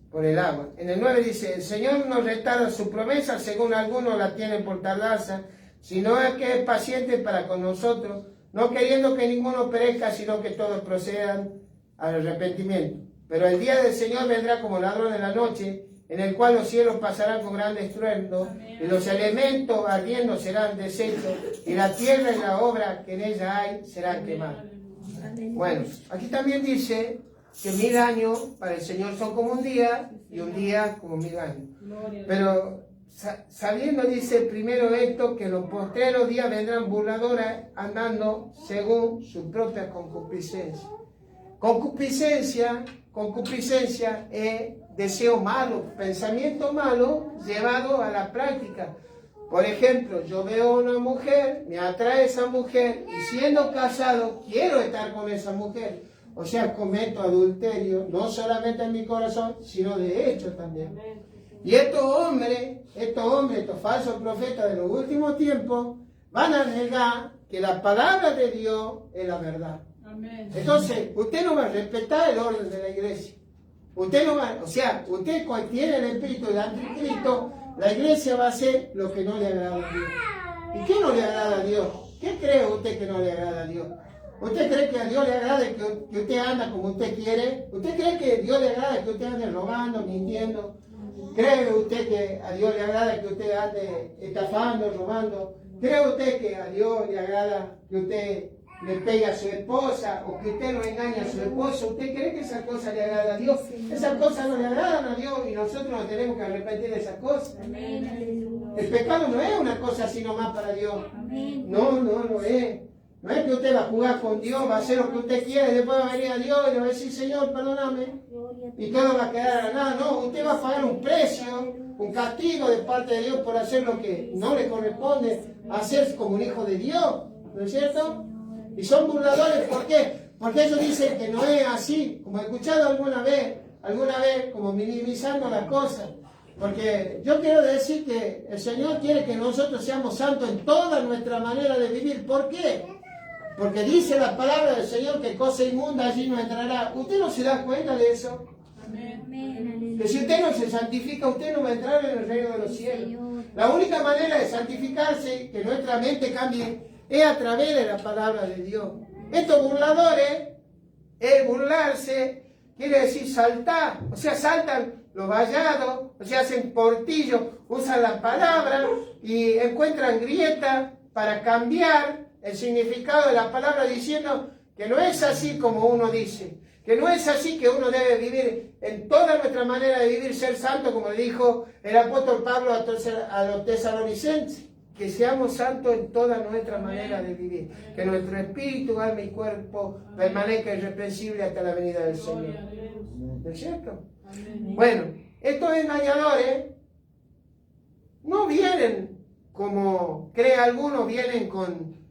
por el agua. En el 9 dice, el Señor no retarda su promesa, según algunos la tienen por tardanza, sino es que es paciente para con nosotros, no queriendo que ninguno perezca, sino que todos procedan al arrepentimiento. Pero el día del Señor vendrá como ladrón en la noche, en el cual los cielos pasarán con gran estruendo, y los elementos ardiendo serán deshechos, y la tierra y la obra que en ella hay serán quemadas. Bueno, aquí también dice que 1000 años para el Señor son como un día, y un día como 1000 años. Pero sabiendo, dice primero esto, que los postreros días vendrán burladores andando según su propia concupiscencia. Concupiscencia es deseo malo, pensamiento malo llevado a la práctica. Por ejemplo, yo veo a una mujer, me atrae esa mujer y siendo casado quiero estar con esa mujer. O sea, cometo adulterio, no solamente en mi corazón, sino de hecho también. Y estos hombres, estos falsos profetas de los últimos tiempos, van a negar que la palabra de Dios es la verdad. Entonces, usted no va a respetar el orden de la iglesia. Usted no va, o sea, usted cuando tiene el espíritu del anticristo, la iglesia va a hacer lo que no le agrada a Dios. ¿Y qué no le agrada a Dios? ¿Qué cree usted que no le agrada a Dios? ¿Usted cree que a Dios le agrada que usted anda como usted quiere? ¿Usted cree que a Dios le agrada que usted ande robando, mintiendo? ¿Cree usted que a Dios le agrada que usted ande estafando, robando? ¿Cree usted que a Dios le agrada que usted le pegue a su esposa o que usted no engañe a su esposo? ¿Usted cree que esa cosa le agrada a Dios? Esas cosas no le agradan a Dios y nosotros nos tenemos que arrepentir de esas cosas. El pecado no es una cosa así nomás para Dios. No lo es. No es que usted va a jugar con Dios, va a hacer lo que usted quiere, después va a venir a Dios y le va a decir, Señor, perdóname, y todo va a quedar a nada. No, usted va a pagar un precio, un castigo de parte de Dios por hacer lo que no le corresponde hacer como un hijo de Dios, ¿no es cierto? Y son burladores, ¿por qué? Porque ellos dicen que no es así, como he escuchado alguna vez, como minimizando las cosas. Porque yo quiero decir que el Señor quiere que nosotros seamos santos en toda nuestra manera de vivir. ¿Por qué? Porque dice la palabra del Señor que cosa inmunda allí no entrará. ¿Usted no se da cuenta de eso? Amén. Que si usted no se santifica, usted no va a entrar en el reino de los cielos. La única manera de santificarse, que nuestra mente cambie, es a través de la palabra de Dios. Estos burladores, el burlarse, quiere decir saltar. O sea, saltan los vallados, o sea, hacen portillos, usan la palabra y encuentran grietas para cambiar el significado de la palabra, diciendo que no es así como uno dice, que no es así que uno debe vivir en toda nuestra manera de vivir, ser santo, como le dijo el apóstol Pablo a los tesalonicenses, que seamos santos en toda nuestra manera de vivir, que nuestro espíritu, alma y cuerpo permanezca irreprensible hasta la venida del Señor. ¿No es cierto? Bueno, estos engañadores no vienen como cree algunos, vienen con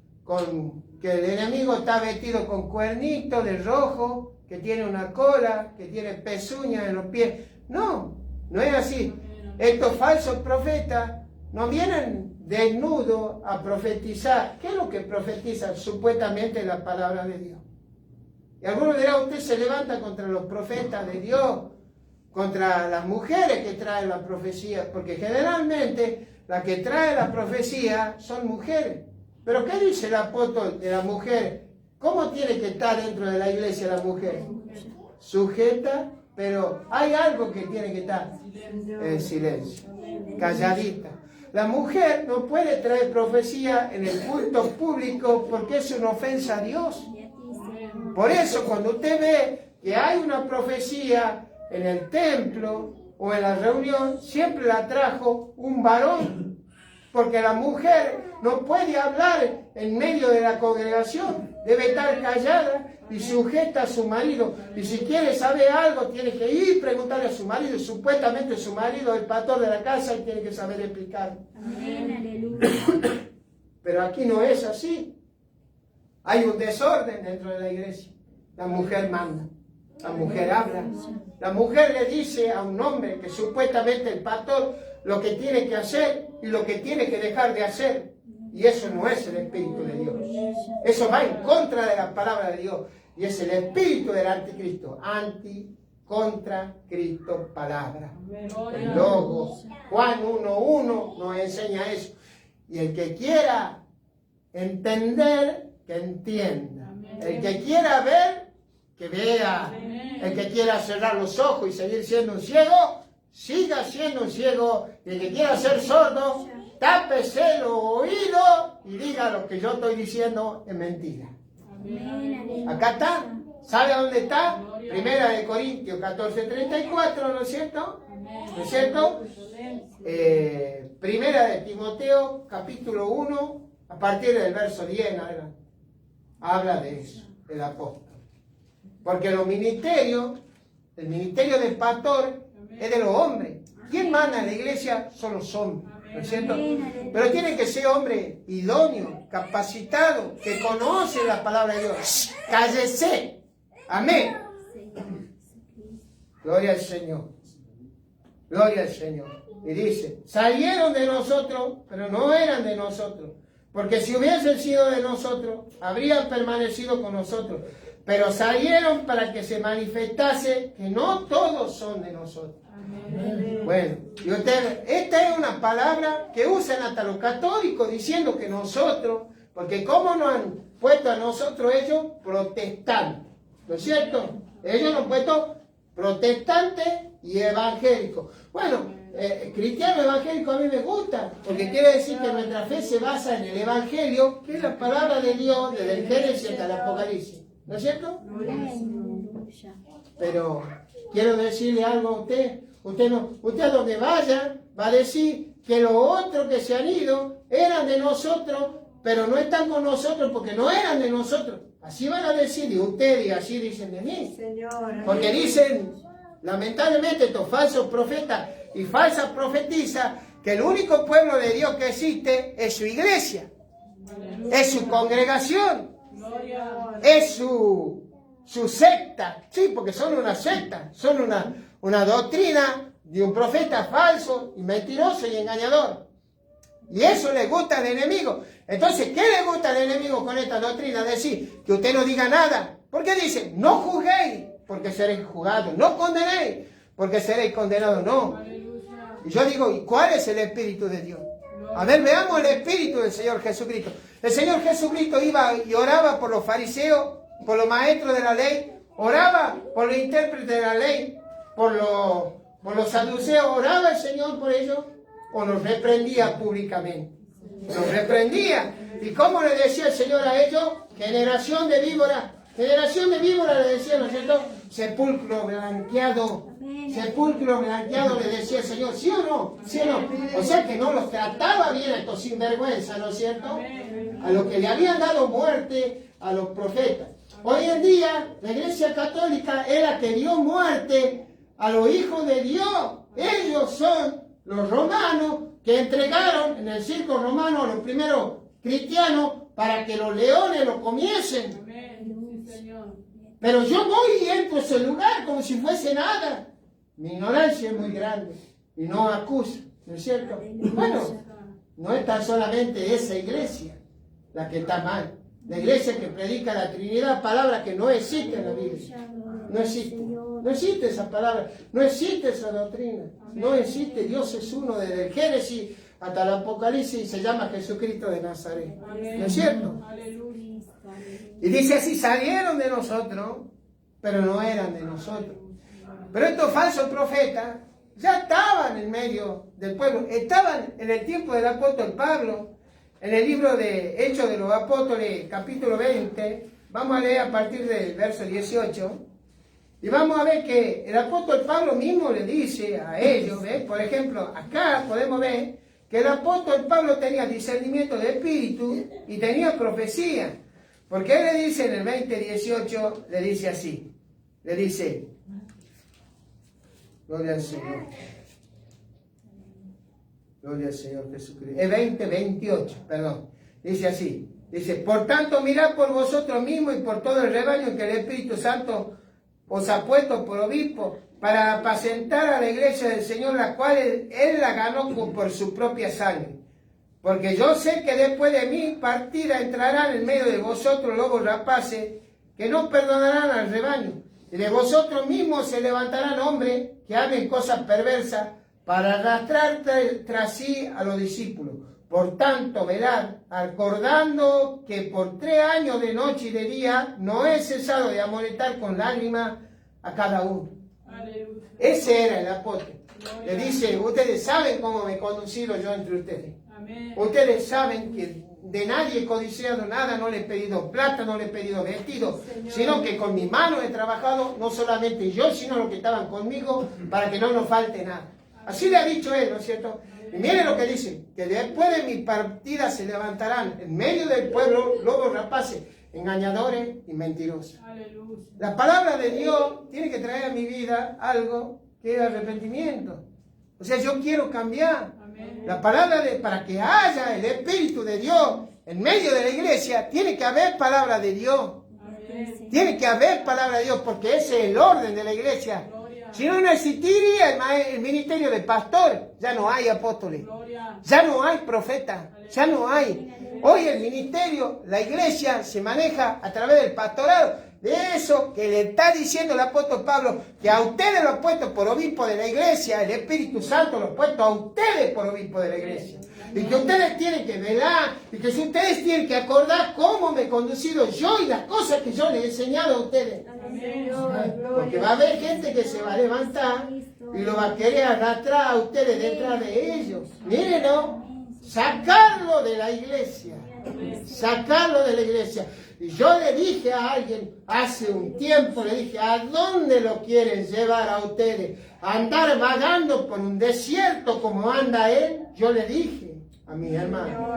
que el enemigo está vestido con cuernitos de rojo, que tiene una cola, que tiene pezuñas en los pies. No es así. Estos falsos profetas no vienen desnudos a profetizar. ¿Qué es lo que profetizan? Supuestamente la palabra de Dios. Y algunos dirán, usted se levanta contra los profetas de Dios, contra las mujeres que traen la profecía, porque generalmente las que traen la profecía son mujeres. Pero ¿qué dice el apóstol de la mujer? ¿Cómo tiene que estar dentro de la iglesia la mujer? Sujeta, pero hay algo que tiene que estar en silencio, calladita. La mujer no puede traer profecía en el culto público porque es una ofensa a Dios. Por eso cuando usted ve que hay una profecía en el templo o en la reunión, siempre la trajo un varón, porque la mujer no puede hablar en medio de la congregación, debe estar callada y sujeta a su marido. Y si quiere saber algo, tiene que ir y preguntarle a su marido, y supuestamente su marido es el pastor de la casa y tiene que saber explicar. Amén, aleluya. Pero aquí no es así. Hay un desorden dentro de la iglesia. La mujer manda, la mujer habla, la mujer le dice a un hombre que supuestamente el pastor lo que tiene que hacer y lo que tiene que dejar de hacer. Y eso no es el Espíritu de Dios. Eso va en contra de la palabra de Dios. Y es el espíritu del anticristo. Anti, contra, Cristo, palabra. El Logos. Juan 1:1 nos enseña eso. Y el que quiera entender, que entienda. El que quiera ver, que vea. El que quiera cerrar los ojos y seguir siendo un ciego, siga siendo un ciego. Y el que quiera ser sordo, tápese los oídos y diga lo que yo estoy diciendo es mentira. Acá está. ¿Sabe dónde está? Primera de Corintios 14:34, ¿no es cierto? ¿No es cierto? Primera de Timoteo, capítulo 1, a partir del verso 10 en adelante. Habla de eso, el apóstol. Porque los ministerios, el ministerio del pastor es de los hombres. ¿Quién manda en la iglesia? Son los hombres, ¿no es cierto? Pero tienen que ser hombres idóneos, capacitados, que conocen la palabra de Dios. ¡Cállese! Amén. Gloria al Señor. Gloria al Señor. Y dice, salieron de nosotros, pero no eran de nosotros. Porque si hubiesen sido de nosotros, habrían permanecido con nosotros. Pero salieron para que se manifestase que no todos son de nosotros. Amén. Bueno, y ustedes, esta es una palabra que usan hasta los católicos diciendo que nosotros, porque ¿cómo nos han puesto a nosotros ellos? Protestantes, ¿no es cierto? Ellos nos han puesto protestantes y evangélicos. Bueno, cristiano evangélico a mí me gusta, porque quiere decir que nuestra fe se basa en el evangelio, que es la palabra de Dios desde el Génesis hasta el Apocalipsis, ¿no es cierto? Pero quiero decirle algo a usted. Usted a donde vaya va a decir que los otros que se han ido eran de nosotros, pero no están con nosotros porque no eran de nosotros. Así van a decir de usted y así dicen de mí. Porque dicen, lamentablemente, estos falsos profetas y falsas profetizas, que el único pueblo de Dios que existe es su iglesia, es su congregación, es su secta. Sí, porque son una secta, son una doctrina de un profeta falso y mentiroso y engañador. Y eso le gusta al enemigo. Entonces, ¿qué le gusta al enemigo con esta doctrina? Decir que usted no diga nada. ¿Por qué dice? No juzguéis, porque seréis juzgados. No condenéis, porque seréis condenados. No. Y yo digo, ¿y cuál es el Espíritu de Dios? A ver, veamos el Espíritu del Señor Jesucristo. El Señor Jesucristo iba y oraba por los fariseos, por los maestros de la ley, oraba por los intérpretes de la ley, por los saduceos, oraba el Señor por ellos, o los reprendía públicamente. Los reprendía. ¿Y cómo le decía el Señor a ellos? Generación de víboras. Generación de víboras le decía, ¿no es cierto? Sepulcro blanqueado. Sepulcro blanqueado le decía el Señor. ¿Sí o no? ¿Sí o no? O sea que no los trataba bien a estos sinvergüenza, ¿no es cierto? A los que le habían dado muerte a los profetas. Hoy en día, la Iglesia Católica es la que dio muerte a los hijos de Dios. Ellos son los romanos que entregaron en el circo romano a los primeros cristianos para que los leones los comiesen. Pero yo voy y entro a ese lugar como si fuese nada. Mi ignorancia es muy grande y no acuso, ¿no es cierto? Bueno, no es tan solamente esa iglesia la que está mal. La iglesia que predica la Trinidad, palabra que no existe en la Biblia. No existe. No existe esa palabra. No existe esa doctrina. No existe. Dios es uno desde el Génesis hasta el Apocalipsis y se llama Jesucristo de Nazaret. ¿No es cierto? Y dice así, salieron de nosotros, pero no eran de nosotros. Pero estos falsos profetas ya estaban en medio del pueblo. Estaban en el tiempo del apóstol Pablo. En el libro de Hechos de los Apóstoles, capítulo 20, vamos a leer a partir del verso 18, y vamos a ver que el apóstol Pablo mismo le dice a ellos, ¿ves? Por ejemplo, acá podemos ver que el apóstol Pablo tenía discernimiento de espíritu y tenía profecía, porque él le dice en el 20:18, le dice así, le dice, gloria al Señor. Gloria al Señor Jesucristo. 20:28, perdón. Dice así. Dice, por tanto, mirad por vosotros mismos y por todo el rebaño que el Espíritu Santo os ha puesto por obispo para apacentar a la iglesia del Señor, la cual Él la ganó por su propia sangre. Porque yo sé que después de mi partida entrarán en medio de vosotros lobos rapaces que no perdonarán al rebaño. Y de vosotros mismos se levantarán hombres que hagan cosas perversas para arrastrar tras sí a los discípulos. Por tanto, velad, acordando que por 3 años de noche y de día no he cesado de amonestar con lágrimas a cada uno. Aleluya. Ese era el apóstol. Le dice, ustedes saben cómo me he conducido yo entre ustedes. Amén. Ustedes saben que de nadie he codiciado nada, no le he pedido plata, no le he pedido vestido, sino que con mi mano he trabajado, no solamente yo, sino los que estaban conmigo, para que no nos falte nada. Así le ha dicho él, ¿no es cierto? Y miren lo que dice, que después de mi partida se levantarán en medio del pueblo lobos rapaces engañadores y mentirosos. Aleluya. La palabra de Dios tiene que traer a mi vida algo que es arrepentimiento. O sea, yo quiero cambiar. Amén. La palabra para que haya el Espíritu de Dios en medio de la iglesia, tiene que haber palabra de Dios. Amén. Tiene que haber palabra de Dios porque ese es el orden de la iglesia. Gloria. Si no, no existiría el ministerio de pastor. Ya no hay apóstoles. Gloria. Ya no hay profetas. Ya no hay. Hoy el ministerio, la iglesia se maneja a través del pastorado. De eso que le está diciendo el apóstol Pablo, que a ustedes lo ha puesto por obispo de la iglesia, el Espíritu Santo lo ha puesto a ustedes por obispo de la iglesia. Y que ustedes tienen que velar, y que ustedes tienen que acordar cómo me he conducido yo y las cosas que yo les he enseñado a ustedes. Amén. Porque va a haber gente que se va a levantar y lo va a querer arrastrar a ustedes detrás de ellos. Miren, ¿no? Sacarlo de la iglesia. Sacarlo de la iglesia. Y yo le dije a alguien hace un tiempo, le dije, ¿a dónde lo quieren llevar a ustedes? ¿A andar vagando por un desierto como anda él? Yo le dije a mi hermano.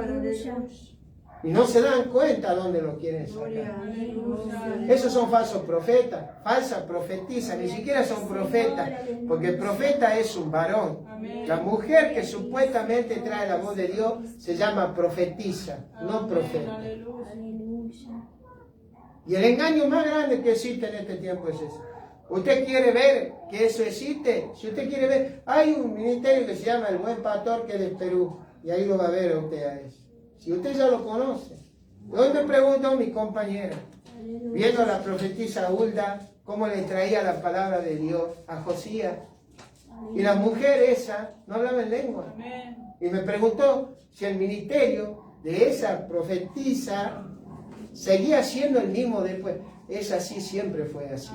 Y no se dan cuenta a dónde lo quieren sacar. Esos son falsos profetas, falsas profetizas, ni siquiera son profetas, porque el profeta es un varón. La mujer que supuestamente trae la voz de Dios se llama profetisa, no profeta. Y el engaño más grande que existe en este tiempo es ese. ¿Usted quiere ver que eso existe? Si usted quiere ver, hay un ministerio que se llama El Buen Pastor, que es de Perú, y ahí lo va a ver usted a eso. Si usted ya lo conoce. Hoy me pregunto a mi compañera, viendo a la profetisa Hulda, cómo le traía la palabra de Dios a Josías. Y la mujer esa no hablaba en lengua. Y me preguntó si el ministerio de esa profetisa seguía siendo el mismo después. Es así, siempre fue así.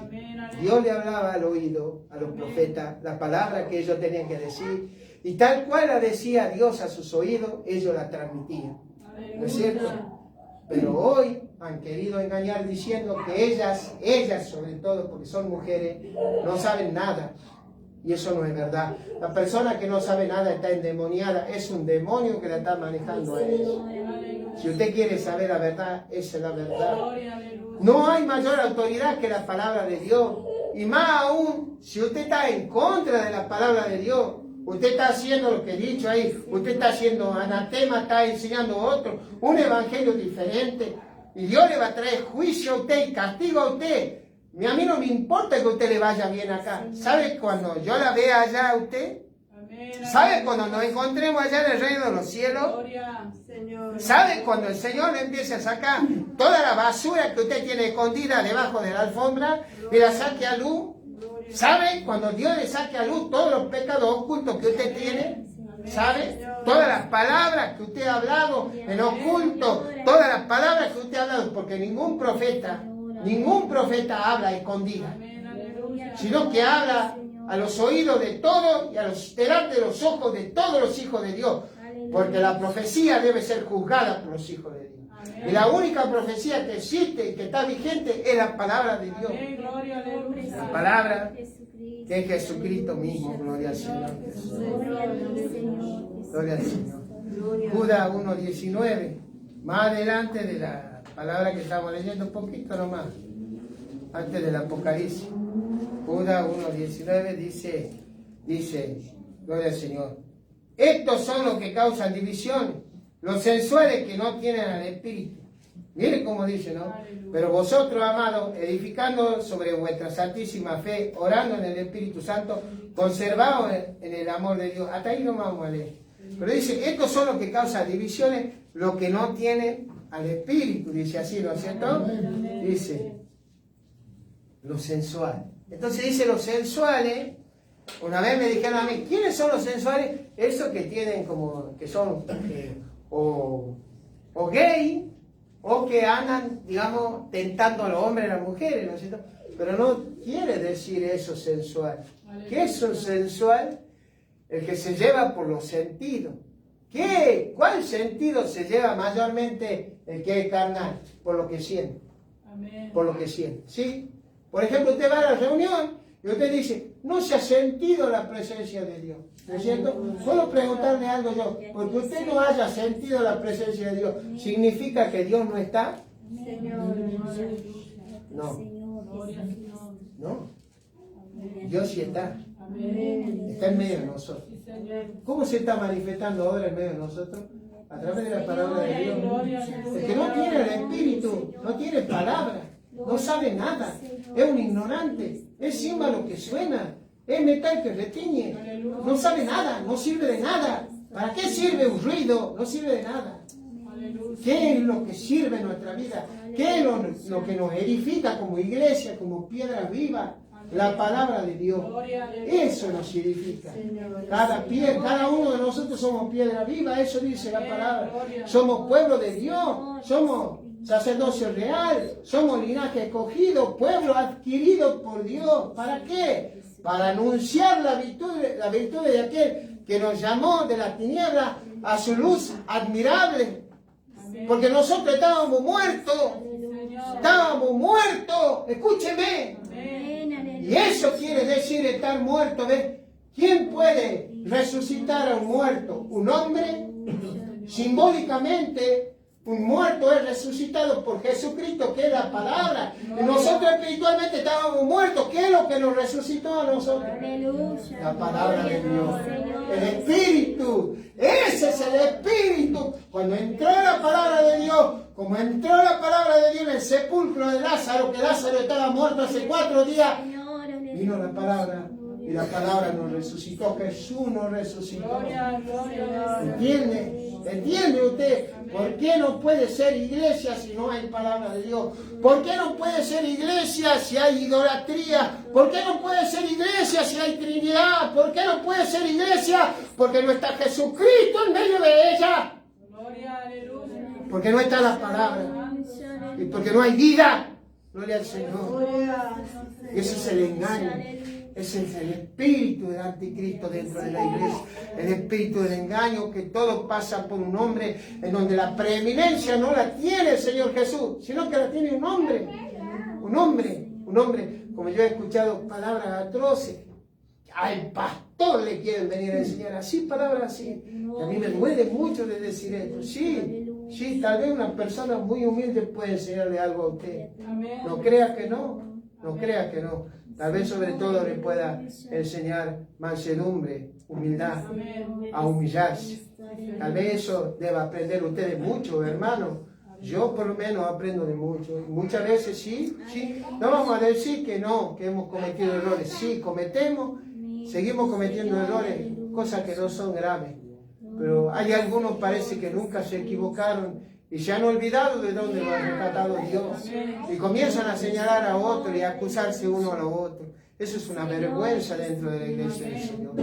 Dios le hablaba al oído a los profetas la palabra que ellos tenían que decir. Y tal cual la decía Dios a sus oídos, ellos la transmitían. ¿No es cierto? Pero hoy han querido engañar diciendo que ellas sobre todo, porque son mujeres, no saben nada. Y eso no es verdad. La persona que no sabe nada está endemoniada. Es un demonio que la está manejando a ella. Si usted quiere saber la verdad, esa es la verdad. No hay mayor autoridad que la palabra de Dios. Y más aún, si usted está en contra de la palabra de Dios, usted está haciendo lo que he dicho ahí, usted está haciendo anatema, está enseñando a otro, un evangelio diferente, y Dios le va a traer juicio a usted y castigo a usted. A mí no me importa que usted le vaya bien acá. ¿Sabe cuando yo la vea allá a usted? ¿Sabe cuando nos encontremos allá en el reino de los cielos? ¿Sabe cuando el Señor le empiece a sacar toda la basura que usted tiene escondida debajo de la alfombra y la saque a luz? ¿Sabe cuando Dios le saque a luz todos los pecados ocultos que usted tiene? ¿Sabe? Todas las palabras que usted ha hablado en oculto, todas las palabras que usted ha hablado, porque ningún profeta habla escondida, sino que habla a los oídos de todos y delante de los ojos de todos los hijos de Dios, porque la profecía debe ser juzgada por los hijos de Dios. Y la única profecía que existe y que está vigente es la palabra de Dios. La palabra que es Jesucristo mismo. Gloria al Señor. Gloria al Señor. Judas 1:19. Más adelante de la palabra que estamos leyendo, un poquito nomás, antes del Apocalipsis. Judas 1:19 dice, gloria al Señor. Estos son los que causan divisiones, los sensuales que no tienen al Espíritu. Miren cómo dice, ¿no? Pero vosotros, amados, edificando sobre vuestra santísima fe, orando en el Espíritu Santo, conservados en el amor de Dios. Hasta ahí no vamos a leer. Pero dice, estos son los que causan divisiones, los que no tienen al Espíritu. Dice así, ¿no es cierto? Dice, los sensuales. Entonces dice, los sensuales, una vez me dijeron a mí, ¿quiénes son los sensuales? Esos que tienen como, que son o gay, o que andan, digamos, tentando a los hombres y a las mujeres, ¿no es cierto? Pero no quiere decir eso sensual. ¿Qué es eso sensual? El que se lleva por los sentidos. ¿Cuál sentido se lleva mayormente el que es carnal? Por lo que siente. Por lo que siente, ¿sí? Por ejemplo, usted va a la reunión y usted dice, no se ha sentido la presencia de Dios, ¿no es cierto? Puedo preguntarle algo yo, porque usted no haya sentido la presencia de Dios, ¿significa que Dios no está? No. No. Dios sí está. Está en medio de nosotros. ¿Cómo se está manifestando ahora en medio de nosotros? A través de la palabra de Dios. El que no tiene el Espíritu, no tiene palabra, no sabe nada, es un ignorante, es címbalo que suena, es metal que retiñe, no sabe nada, no sirve de nada. ¿Para qué sirve un ruido? No sirve de nada. ¿Qué es lo que sirve en nuestra vida? ¿Qué es lo que nos edifica como iglesia, como piedra viva? La palabra de Dios. Eso nos edifica. Cada uno de nosotros somos piedra viva, eso dice la palabra. Somos pueblo de Dios, somos sacerdocio real, somos linaje escogido, pueblo adquirido por Dios. ¿Para qué? Para anunciar la virtud de aquel que nos llamó de la tiniebla a su luz admirable. Porque nosotros estábamos muertos, escúcheme. Y eso quiere decir estar muerto. ¿Ves? ¿Quién puede resucitar a un muerto? ¿Un hombre? Simbólicamente, un muerto es resucitado por Jesucristo, que es la palabra. Y nosotros espiritualmente estábamos muertos. ¿Qué es lo que nos resucitó a nosotros? La palabra de Dios. El Espíritu. Ese es el Espíritu. Cuando entró la palabra de Dios, como entró la palabra de Dios en el sepulcro de Lázaro, que Lázaro estaba muerto hace 4 días, vino la palabra y la palabra nos resucitó. Jesús nos resucitó. ¿Entiende? ¿Entiende usted? ¿Por qué no puede ser iglesia si no hay palabra de Dios? ¿Por qué no puede ser iglesia si hay idolatría? ¿Por qué no puede ser iglesia si hay Trinidad? ¿Por qué no puede ser iglesia? Porque no está Jesucristo en medio de ella. Porque no está la palabra. Y porque no hay vida. Gloria al Señor. Ese es el engaño. Ese es el espíritu del anticristo dentro de la iglesia. El espíritu del engaño, que todo pasa por un hombre, en donde la preeminencia no la tiene el Señor Jesús, sino que la tiene un hombre. Un hombre, como yo he escuchado palabras atroces. Al pastor le quieren venir a enseñar así, palabras así. A mí me duele mucho de decir esto. Sí, tal vez una persona muy humilde puede enseñarle algo a usted. No crea que no. Tal vez sobre todo le pueda enseñar mansedumbre, humildad, a humillarse. Tal vez eso deba aprender ustedes mucho, hermano. Yo por lo menos aprendo de mucho. Muchas veces sí. No vamos a decir que no, que hemos cometido errores. Sí, seguimos cometiendo errores, cosas que no son graves. Pero hay algunos parece que nunca se equivocaron y se han olvidado de dónde lo ha rescatado Dios. Y comienzan a señalar a otro y a acusarse uno a los otros. Eso es una vergüenza dentro de la iglesia del Señor.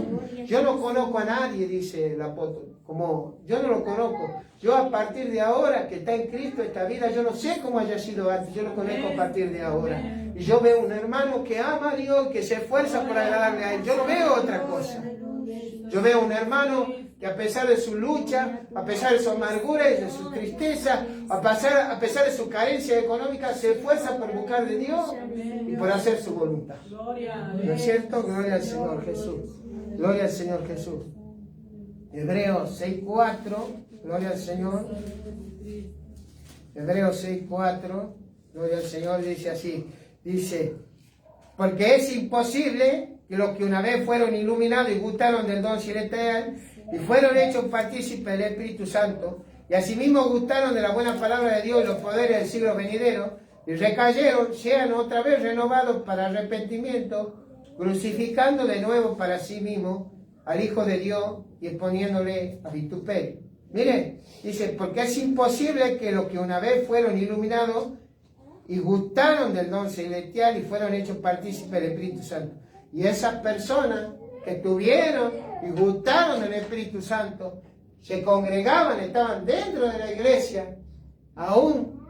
Yo no conozco a nadie, dice el apóstol, como yo no lo conozco. Yo a partir de ahora que está en Cristo esta vida, yo no sé cómo haya sido antes, yo lo conozco a partir de ahora. Y yo veo un hermano que ama a Dios, que se esfuerza por agradarle a Él. Yo no veo otra cosa. Yo veo un hermano que a pesar de su lucha, a pesar de su amargura y de su tristeza, a pesar de su carencia económica, se esfuerza por buscar de Dios y por hacer su voluntad. ¿No es cierto? Gloria al Señor Jesús. Gloria al Señor Jesús. Hebreos 6:4, gloria al Señor. Hebreos 6:4, gloria al Señor, dice así. Dice, porque es imposible que los que una vez fueron iluminados y gustaron del don celestial y fueron hechos partícipes del Espíritu Santo, y asimismo gustaron de la buena palabra de Dios y los poderes del siglo venidero, y recayeron, sean otra vez renovados para arrepentimiento, crucificando de nuevo para sí mismo al Hijo de Dios y exponiéndole a vituperio. Miren, dice, porque es imposible que los que una vez fueron iluminados y gustaron del don celestial y fueron hechos partícipes del Espíritu Santo. Y esas personas que tuvieron y gustaron del Espíritu Santo, se congregaban, estaban dentro de la iglesia, aún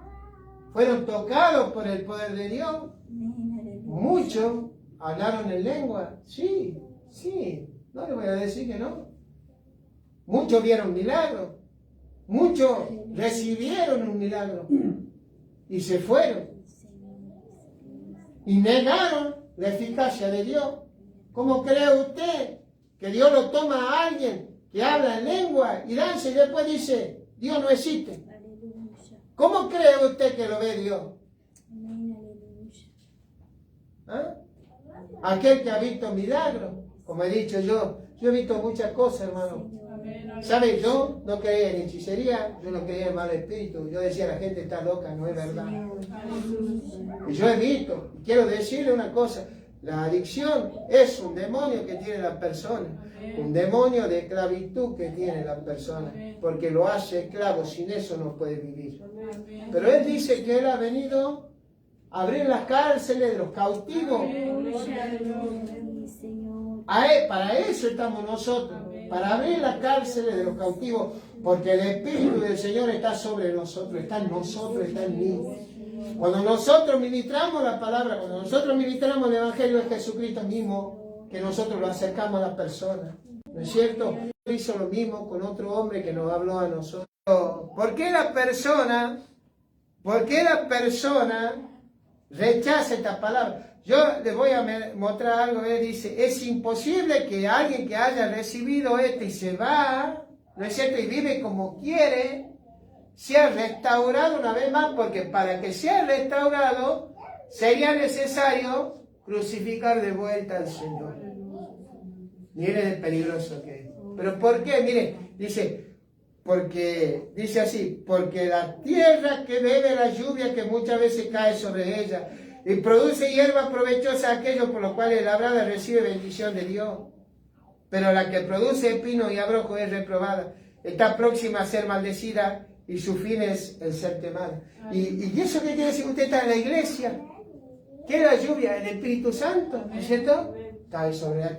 fueron tocados por el poder de Dios. Muchos hablaron en lengua, sí, no le voy a decir que no. Muchos vieron milagros, muchos recibieron un milagro y se fueron y negaron la eficacia de Dios. ¿Cómo cree usted que Dios lo toma a alguien que habla en lengua y danza y después dice, Dios no existe? ¿Cómo cree usted que lo ve Dios? ¿Ah? Aquel que ha visto milagros, como he dicho yo he visto muchas cosas, hermano. ¿Sabe? Yo no creía en hechicería, yo no creía en mal espíritu. Yo decía, la gente está loca, no es verdad. Y yo he visto, y quiero decirle una cosa, la adicción es un demonio que tiene la persona, un demonio de esclavitud que tiene la persona, porque lo hace esclavo, sin eso no puede vivir. Pero él dice que él ha venido a abrir las cárceles de los cautivos. Para eso estamos nosotros, para abrir las cárceles de los cautivos, porque el Espíritu del Señor está sobre nosotros, está en nosotros, está en mí. Cuando nosotros ministramos la palabra, cuando nosotros ministramos el Evangelio de Jesucristo mismo, que nosotros lo acercamos a las personas, ¿no es cierto? Él hizo lo mismo con otro hombre que nos habló a nosotros. ¿Por qué la persona rechaza esta palabra? Yo les voy a mostrar algo. Él dice, es imposible que alguien que haya recibido esto y se va, ¿no es cierto?, y vive como quiere, sea restaurado una vez más, porque para que sea restaurado sería necesario crucificar de vuelta al Señor. Miren el peligroso que es. ¿Pero por qué? Miren, dice así, porque la tierra que bebe la lluvia que muchas veces cae sobre ella, y produce hierba provechosa aquello por lo cual el labrada recibe bendición de Dios. Pero la que produce espino y abrojo es reprobada, está próxima a ser maldecida, y su fin es el ser temada. ¿Y eso qué quiere decir? Usted está en la iglesia. ¿Qué es la lluvia? El Espíritu Santo, ¿no es cierto? Cae sobre la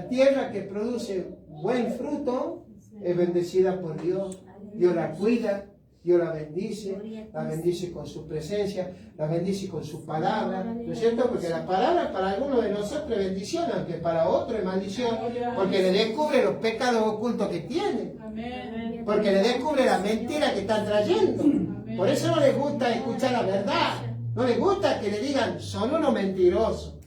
tierra que produce buen fruto, es bendecida por Dios. Dios la cuida, Dios la bendice con su presencia, la bendice con su palabra, ¿no es cierto? Porque la palabra para algunos de nosotros es bendición, aunque para otros es maldición, porque le descubre los pecados ocultos que tienen, porque le descubre la mentira que están trayendo. Por eso no les gusta escuchar la verdad, no les gusta que le digan, son unos mentirosos,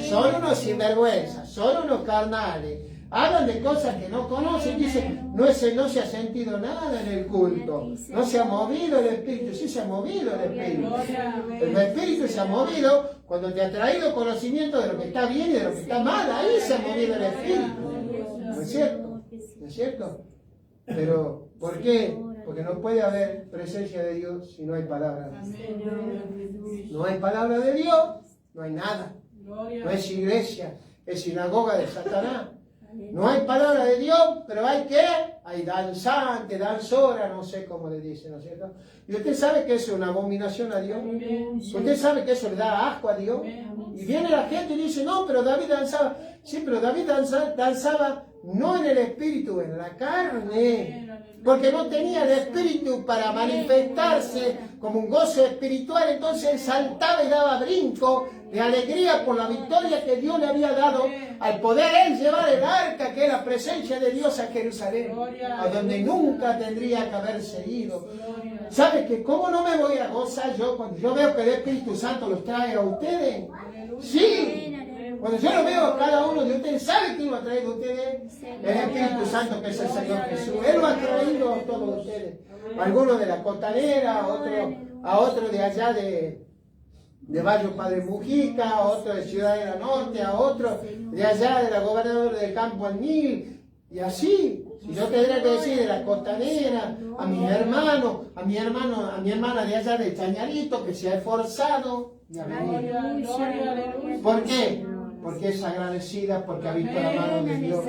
son unos sinvergüenzas, son unos carnales. Hablan de cosas que no conocen, dicen, no se ha sentido nada en el culto, no se ha movido el Espíritu. Sí se ha movido el Espíritu. El Espíritu se ha movido cuando te ha traído conocimiento de lo que está bien y de lo que está mal, ahí se ha movido el Espíritu. ¿No es cierto? ¿No es cierto? Pero, ¿por qué? Porque no puede haber presencia de Dios si no hay palabra. No hay palabra de Dios, no hay nada. No es iglesia, es sinagoga de Satanás. No hay palabra de Dios, pero hay ¿qué? Hay danzante, danzora, no sé cómo le dicen, ¿no es cierto? Y usted sabe que eso es una abominación a Dios. Usted sabe que eso le da asco a Dios. Y viene la gente y dice, no, pero David danzaba. Sí, pero David danzaba no en el espíritu, en la carne. Porque no tenía el espíritu para manifestarse como un gozo espiritual. Entonces él saltaba y daba brinco de alegría por la victoria que Dios le había dado al poder él llevar el arca, que es la presencia de Dios, a Jerusalén, a donde nunca tendría que haberse ido. ¿Sabe que cómo no me voy a gozar yo cuando yo veo que el Espíritu Santo los trae a ustedes? Sí. Cuando yo lo veo a cada uno de ustedes, ¿sabe quién lo ha traído a ustedes? El Espíritu Santo, que es el Señor Jesús. Él lo ha traído a todos ustedes. Algunos de la Costanera, a otro de allá de Barrio Padre Mujica, a otro de Ciudad de la Norte, a otro de allá de la Gobernadora del Campo Almil, y así. Si yo tendría que decir de la Costanera, a mis hermanos, a mi hermana de allá de Chañarito, que se ha esforzado y ha venido. ¿Por qué? Porque es agradecida, porque ha visto la mano de Dios.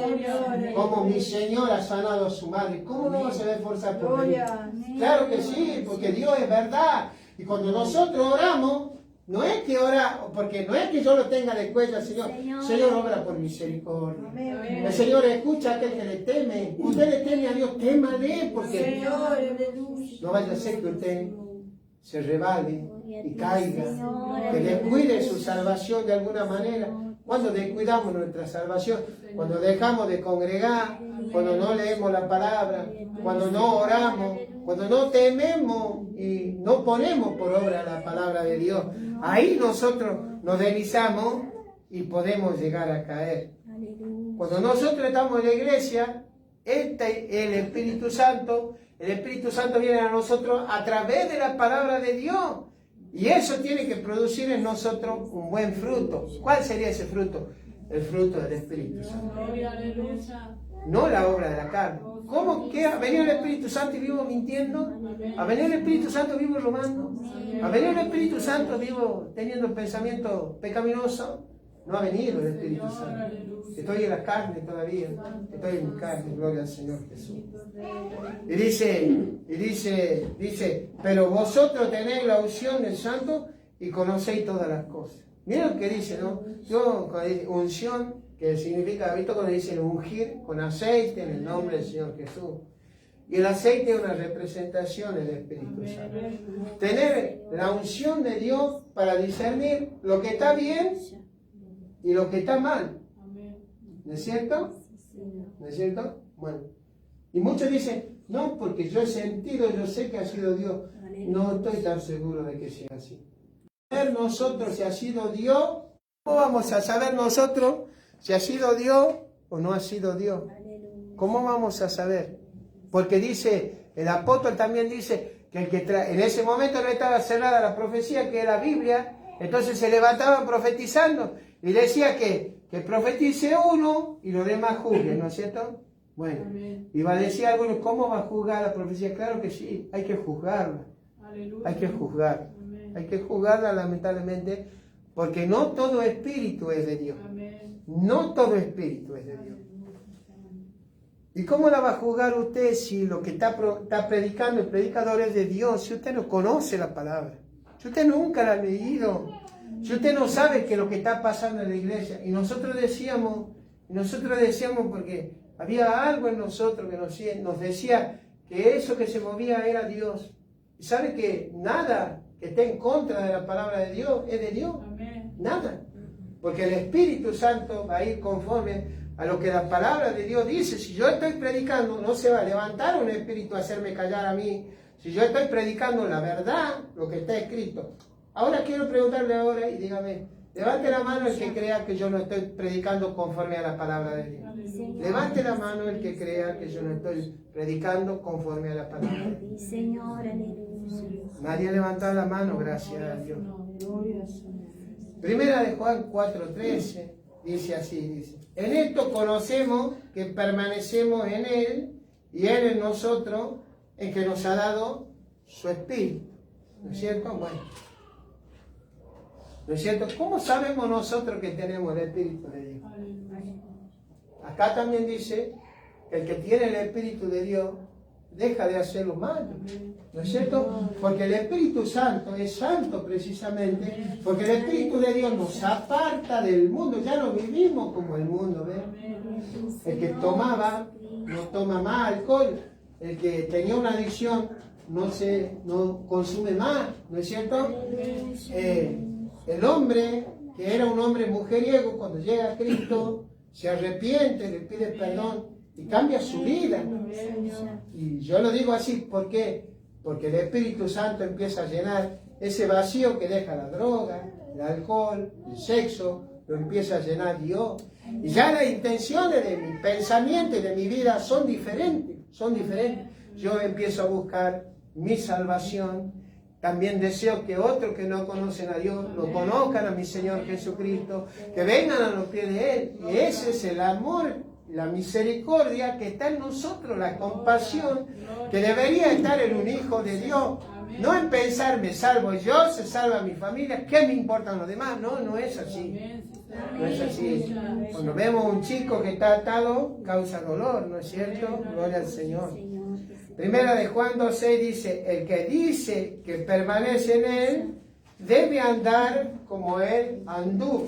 Como mi Señor ha sanado a su madre. ¿Cómo no se va a esforzar por venir? Claro que sí, porque Dios es verdad. Y cuando nosotros oramos, no es que porque no es que yo lo tenga de cuello al Señor. Señor, obra por misericordia. El Señor escucha a aquel que le teme. Usted le teme a Dios, témale, porque no vaya a ser que usted se rebale y caiga, que descuide su salvación de alguna manera. Cuando descuidamos nuestra salvación, cuando dejamos de congregar, cuando no leemos la palabra, cuando no oramos, cuando no tememos y no ponemos por obra la palabra de Dios, ahí nosotros nos deslizamos y podemos llegar a caer. Cuando nosotros estamos en la iglesia, el Espíritu Santo El Espíritu Santo viene a nosotros a través de la palabra de Dios. Y eso tiene que producir en nosotros un buen fruto. ¿Cuál sería ese fruto? El fruto del Espíritu Santo. No la obra de la carne. ¿Cómo que ha venido el Espíritu Santo y vivo mintiendo? ¿Ha venido el Espíritu Santo vivo robando? ¿Ha venido el Espíritu Santo vivo teniendo pensamiento pecaminoso? No ha venido el Espíritu Santo. Estoy en la carne todavía. Estoy en mi carne, gloria al Señor Jesús. Y dice, pero vosotros tenéis la unción del Santo y conocéis todas las cosas. Miren lo que dice, ¿no? Unción, que significa, ¿visto cuando dicen ungir con aceite en el nombre del Señor Jesús? Y el aceite es una representación del Espíritu Santo. Tener la unción de Dios para discernir lo que está bien y lo que está mal. ¿No es cierto? ¿No es cierto? Bueno. Y muchos dicen, no, porque yo he sentido, yo sé que ha sido Dios. No estoy tan seguro de que sea así. Saber nosotros si ha sido Dios, ¿cómo vamos a saber nosotros si ha sido Dios o no ha sido Dios? ¿Cómo vamos a saber? Porque dice, el apóstol también dice que en ese momento no estaba cerrada la profecía, que era la Biblia, entonces se levantaban profetizando y decía que profetice uno y los demás juzguen, ¿no es cierto? Bueno, y va a decir algunos, ¿cómo va a juzgar la profecía? Claro que sí, hay que juzgarla. Aleluya. Hay que juzgar. Amén. Hay que juzgarla lamentablemente, porque no todo espíritu es de Dios. Amén. No todo espíritu es de Dios. ¿Y cómo la va a juzgar usted si lo que está predicando el predicador es de Dios? Si usted no conoce la palabra, si usted nunca la ha leído, si usted no sabe que lo que está pasando en la iglesia. Y nosotros decíamos porque había algo en nosotros que nos decía que eso que se movía era Dios. Y sabe que nada que esté en contra de la palabra de Dios es de Dios. Amén. Nada. Porque el Espíritu Santo va a ir conforme a lo que la palabra de Dios dice. Si yo estoy predicando, no se va a levantar un espíritu a hacerme callar a mí. Si yo estoy predicando la verdad, lo que está escrito. Ahora quiero preguntarle ahora y dígame, levante la mano el que crea que yo no estoy predicando conforme a la palabra de Dios. Levante la mano el que crea que yo no estoy predicando conforme a la palabra de Dios. Nadie ha levantado la mano, gracias a Dios. Primera de Juan 4:13 dice así, dice, en esto conocemos que permanecemos en Él y Él en nosotros, en que nos ha dado su Espíritu. ¿No es cierto? Bueno. ¿No es cierto? ¿Cómo sabemos nosotros que tenemos el Espíritu de Dios? Acá también dice que el que tiene el Espíritu de Dios deja de hacer lo malo. ¿No es cierto? Porque el Espíritu Santo es santo precisamente, porque el Espíritu de Dios nos aparta del mundo. Ya no vivimos como el mundo, ¿ves? El que tomaba no toma más alcohol, el que tenía una adicción no consume más, ¿no es cierto? El hombre, que era un hombre mujeriego, cuando llega a Cristo, se arrepiente, le pide perdón y cambia su vida. Y yo lo digo así, ¿por qué? Porque el Espíritu Santo empieza a llenar ese vacío que deja la droga, el alcohol, el sexo, lo empieza a llenar Dios. Y ya las intenciones de mi pensamiento y de mi vida son diferentes. Yo empiezo a buscar mi salvación. También deseo que otros que no conocen a Dios lo conozcan a mi Señor Jesucristo, que vengan a los pies de Él. Y ese es el amor, la misericordia que está en nosotros, la compasión que debería estar en un hijo de Dios. No en pensar, me salvo yo, se salva mi familia, ¿qué me importan los demás? No es así. No es así. Cuando vemos un chico que está atado, causa dolor, ¿no es cierto? Gloria al Señor. Primera de Juan 2:6 dice, el que dice que permanece en Él, debe andar como Él anduvo.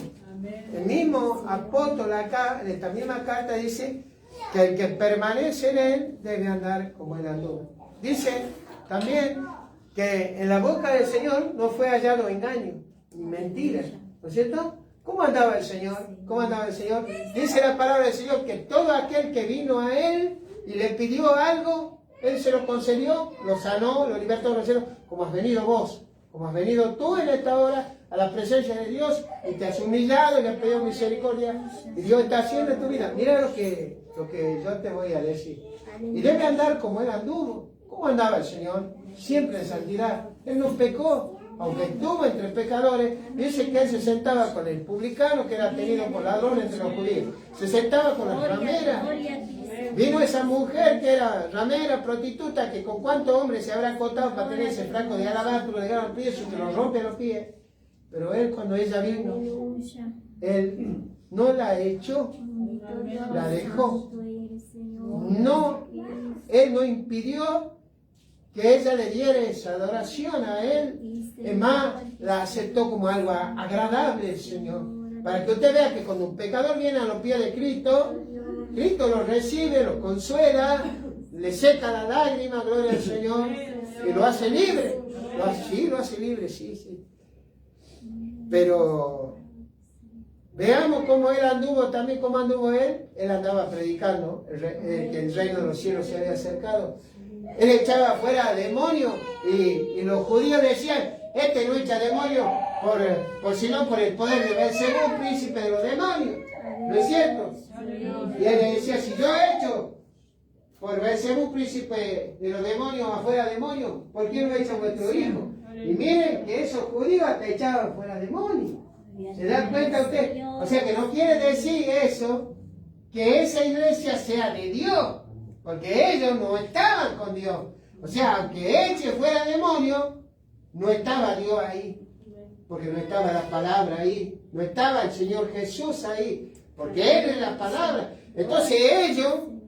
El mismo apóstol acá, en esta misma carta, dice que el que permanece en Él, debe andar como Él anduvo. Dice también que en la boca del Señor no fue hallado engaño, ni mentira, ¿no es cierto? ¿Cómo andaba el Señor? ¿Cómo andaba el Señor? Dice la palabra del Señor que todo aquel que vino a Él y le pidió algo, Él se lo concedió, lo sanó, lo libertó, lo cielo, como has venido vos, como has venido tú en esta hora a la presencia de Dios y te has humillado y le has pedido misericordia y Dios está haciendo en tu vida. Mira lo que yo te voy a decir. Y debe andar como Él anduvo. ¿Cómo andaba el Señor? Siempre en santidad. Él no pecó, aunque estuvo entre pecadores. Dice que Él se sentaba con el publicano, que era tenido por ladrón entre los judíos. Se sentaba con las rameras. Vino esa mujer que era ramera, prostituta, que con cuántos hombres se habrá acotado para tener ese flaco de alabastro, le dieron los pies, que lo rompe los pies. Pero Él, cuando ella vino, Él no la echó, la dejó. No, Él no impidió que ella le diera esa adoración a Él. Es más, la aceptó como algo agradable, Señor. Para que usted vea que cuando un pecador viene a los pies de Cristo, Cristo lo recibe, lo consuela, le seca la lágrima, gloria al Señor, y lo hace libre. Lo hace libre, sí. Pero veamos cómo Él anduvo, también cómo anduvo Él. Él andaba predicando que el reino de los cielos se había acercado. Él echaba fuera demonios y los judíos decían, este no echa demonios sino por el poder de Belcebú, príncipe de los demonios. ¿No es cierto? Y él le decía, si yo echo por Belcebú, príncipe de los demonios, afuera demonios, ¿por qué no echa vuestro hijo? Y miren que esos judíos hasta echaban fuera demonios. ¿Se da cuenta usted? O sea que no quiere decir eso, que esa iglesia sea de Dios, porque ellos no estaban con Dios. O sea, aunque eche fuera demonio, no estaba Dios ahí, porque no estaba la palabra ahí, no estaba el Señor Jesús ahí, porque Él es la palabra. Entonces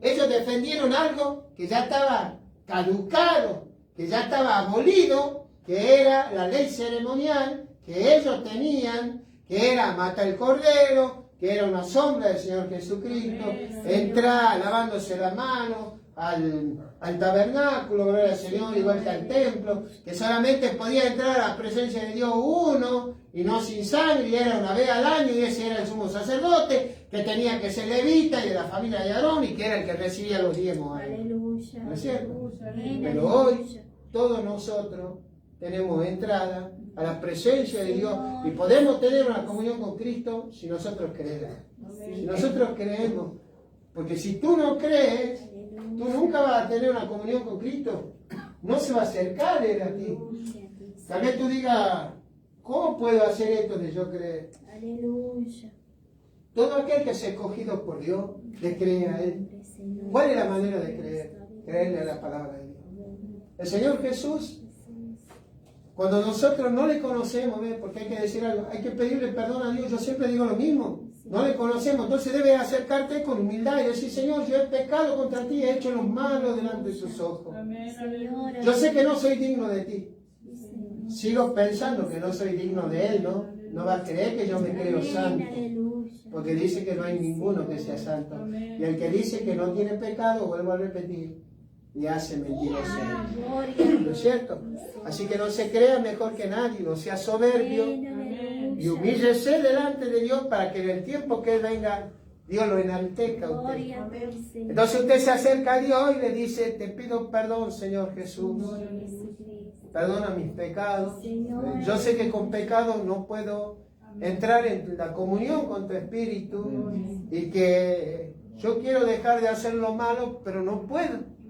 ellos defendieron algo que ya estaba caducado, que ya estaba abolido, que era la ley ceremonial que ellos tenían, que era matar el cordero, que era una sombra del Señor Jesucristo, entrar lavándose la mano al tabernáculo, gloria al Señor, igual que al templo, que solamente podía entrar a la presencia de Dios uno, y no sin sangre, y era una vez al año, y ese era el sumo sacerdote, que tenía que ser levita y de la familia de Aarón, y que era el que recibía los diezmos. ¿No es cierto? Pero hoy, todos nosotros tenemos entrada a la presencia de Dios y podemos tener una comunión con Cristo si nosotros creemos. Si nosotros creemos. Porque si tú no crees, tú nunca vas a tener una comunión con Cristo. No se va a acercar Él a ti. Tal vez tú digas, ¿cómo puedo hacer esto de yo creer? Todo aquel que se ha escogido por Dios, le cree a Él. ¿Cuál es la manera de creer? Creerle a la palabra de Dios. El Señor Jesús, cuando nosotros no le conocemos, porque hay que decir algo, hay que pedirle perdón a Dios. Yo siempre digo lo mismo, no le conocemos, entonces debes acercarte con humildad y decir, Señor, yo he pecado contra ti, he hecho lo malo delante de tus ojos. Yo sé que no soy digno de ti. Sigo pensando que no soy digno de Él, ¿no? No va a creer que yo me creo santo, porque dice que no hay ninguno que sea santo. Y el que dice que no tiene pecado, vuelvo a repetir, y hace mentiroso. ¿No es cierto? Así que no se crea mejor que nadie, no sea soberbio y humíllese delante de Dios para que en el tiempo que Él venga, Dios lo enaltezca a usted. Entonces usted se acerca a Dios y le dice, te pido perdón, Señor Jesús. Perdona mis pecados. Yo sé que con pecado no puedo entrar en la comunión con tu Espíritu y que yo quiero dejar de hacer lo malo, pero no puedo.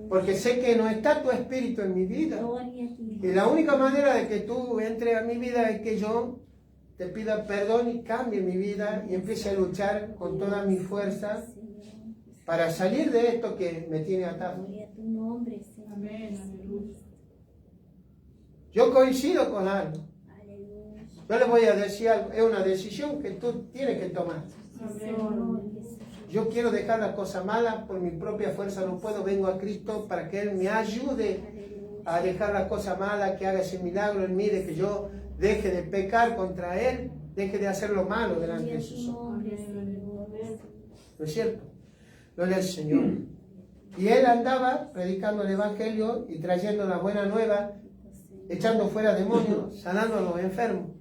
Porque sé que no está tu Espíritu en mi vida. Y la única manera de que tú entres a mi vida es que yo te pida perdón y cambie mi vida y empiece a luchar con toda mi fuerza para salir de esto que me tiene atado. Yo coincido con algo. Yo le voy a decir algo. Es una decisión que tú tienes que tomar. Yo quiero dejar las cosas malas por mi propia fuerza, no puedo, vengo a Cristo para que Él me ayude a dejar las cosas malas, que haga ese milagro en mí, de que yo deje de pecar contra Él, deje de hacer lo malo delante de sus ojos. ¿No es cierto? Gloria al Señor. Y Él andaba predicando el Evangelio y trayendo la buena nueva, echando fuera demonios, sanando a los enfermos.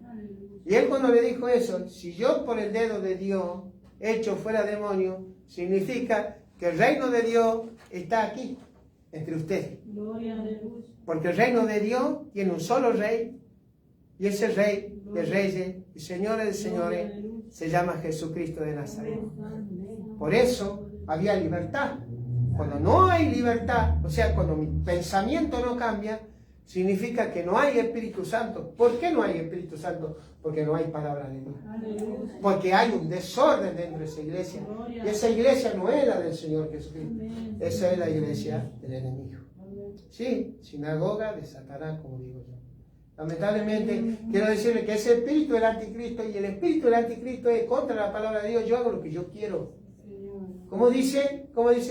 Y Él cuando le dijo eso, si yo por el dedo de Dios hecho fuera demonio, significa que el reino de Dios está aquí, entre ustedes. Porque el reino de Dios tiene un solo rey, y ese rey de reyes y señores de señores se llama Jesucristo de Nazaret. Por eso había libertad. Cuando no hay libertad, o sea, cuando mi pensamiento no cambia, significa que no hay Espíritu Santo. ¿Por qué no hay Espíritu Santo? Porque no hay palabra de Dios. Porque hay un desorden dentro de esa iglesia. Y esa iglesia no es la del Señor Jesucristo. Esa es la iglesia del enemigo. Sí, sinagoga de Satanás, como digo yo. Lamentablemente, quiero decirle que ese espíritu del anticristo, y el espíritu del anticristo es contra la palabra de Dios. Yo hago lo que yo quiero. Como dice,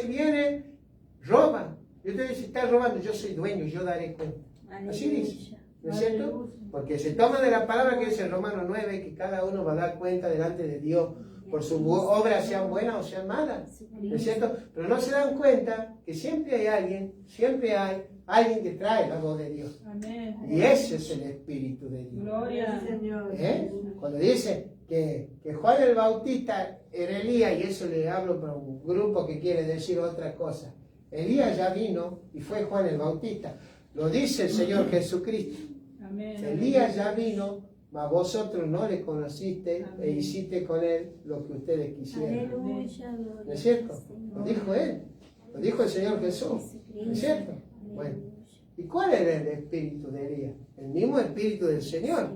viene, roba. Y usted dice, está robando, yo soy dueño, yo daré cuenta. Así dice, ¿no es cierto? Porque se toma de la palabra que dice en Romanos 9, que cada uno va a dar cuenta delante de Dios por sus obras, sean buenas o sean malas, ¿no es cierto? Pero no se dan cuenta que siempre hay alguien que trae la voz de Dios. Y ese es el Espíritu de Dios. Gloria al Señor. Cuando dice que Juan el Bautista era Elías, y eso le hablo para un grupo que quiere decir otra cosa. Elías ya vino y fue Juan el Bautista. Lo dice el Señor Jesucristo. Elías ya vino, mas vosotros no le conociste e hiciste con él lo que ustedes quisieran. ¿No es cierto? Lo dijo él. Lo dijo el Señor Jesús. ¿No es cierto? Bueno. ¿Y cuál era el espíritu de Elías? El mismo espíritu del Señor.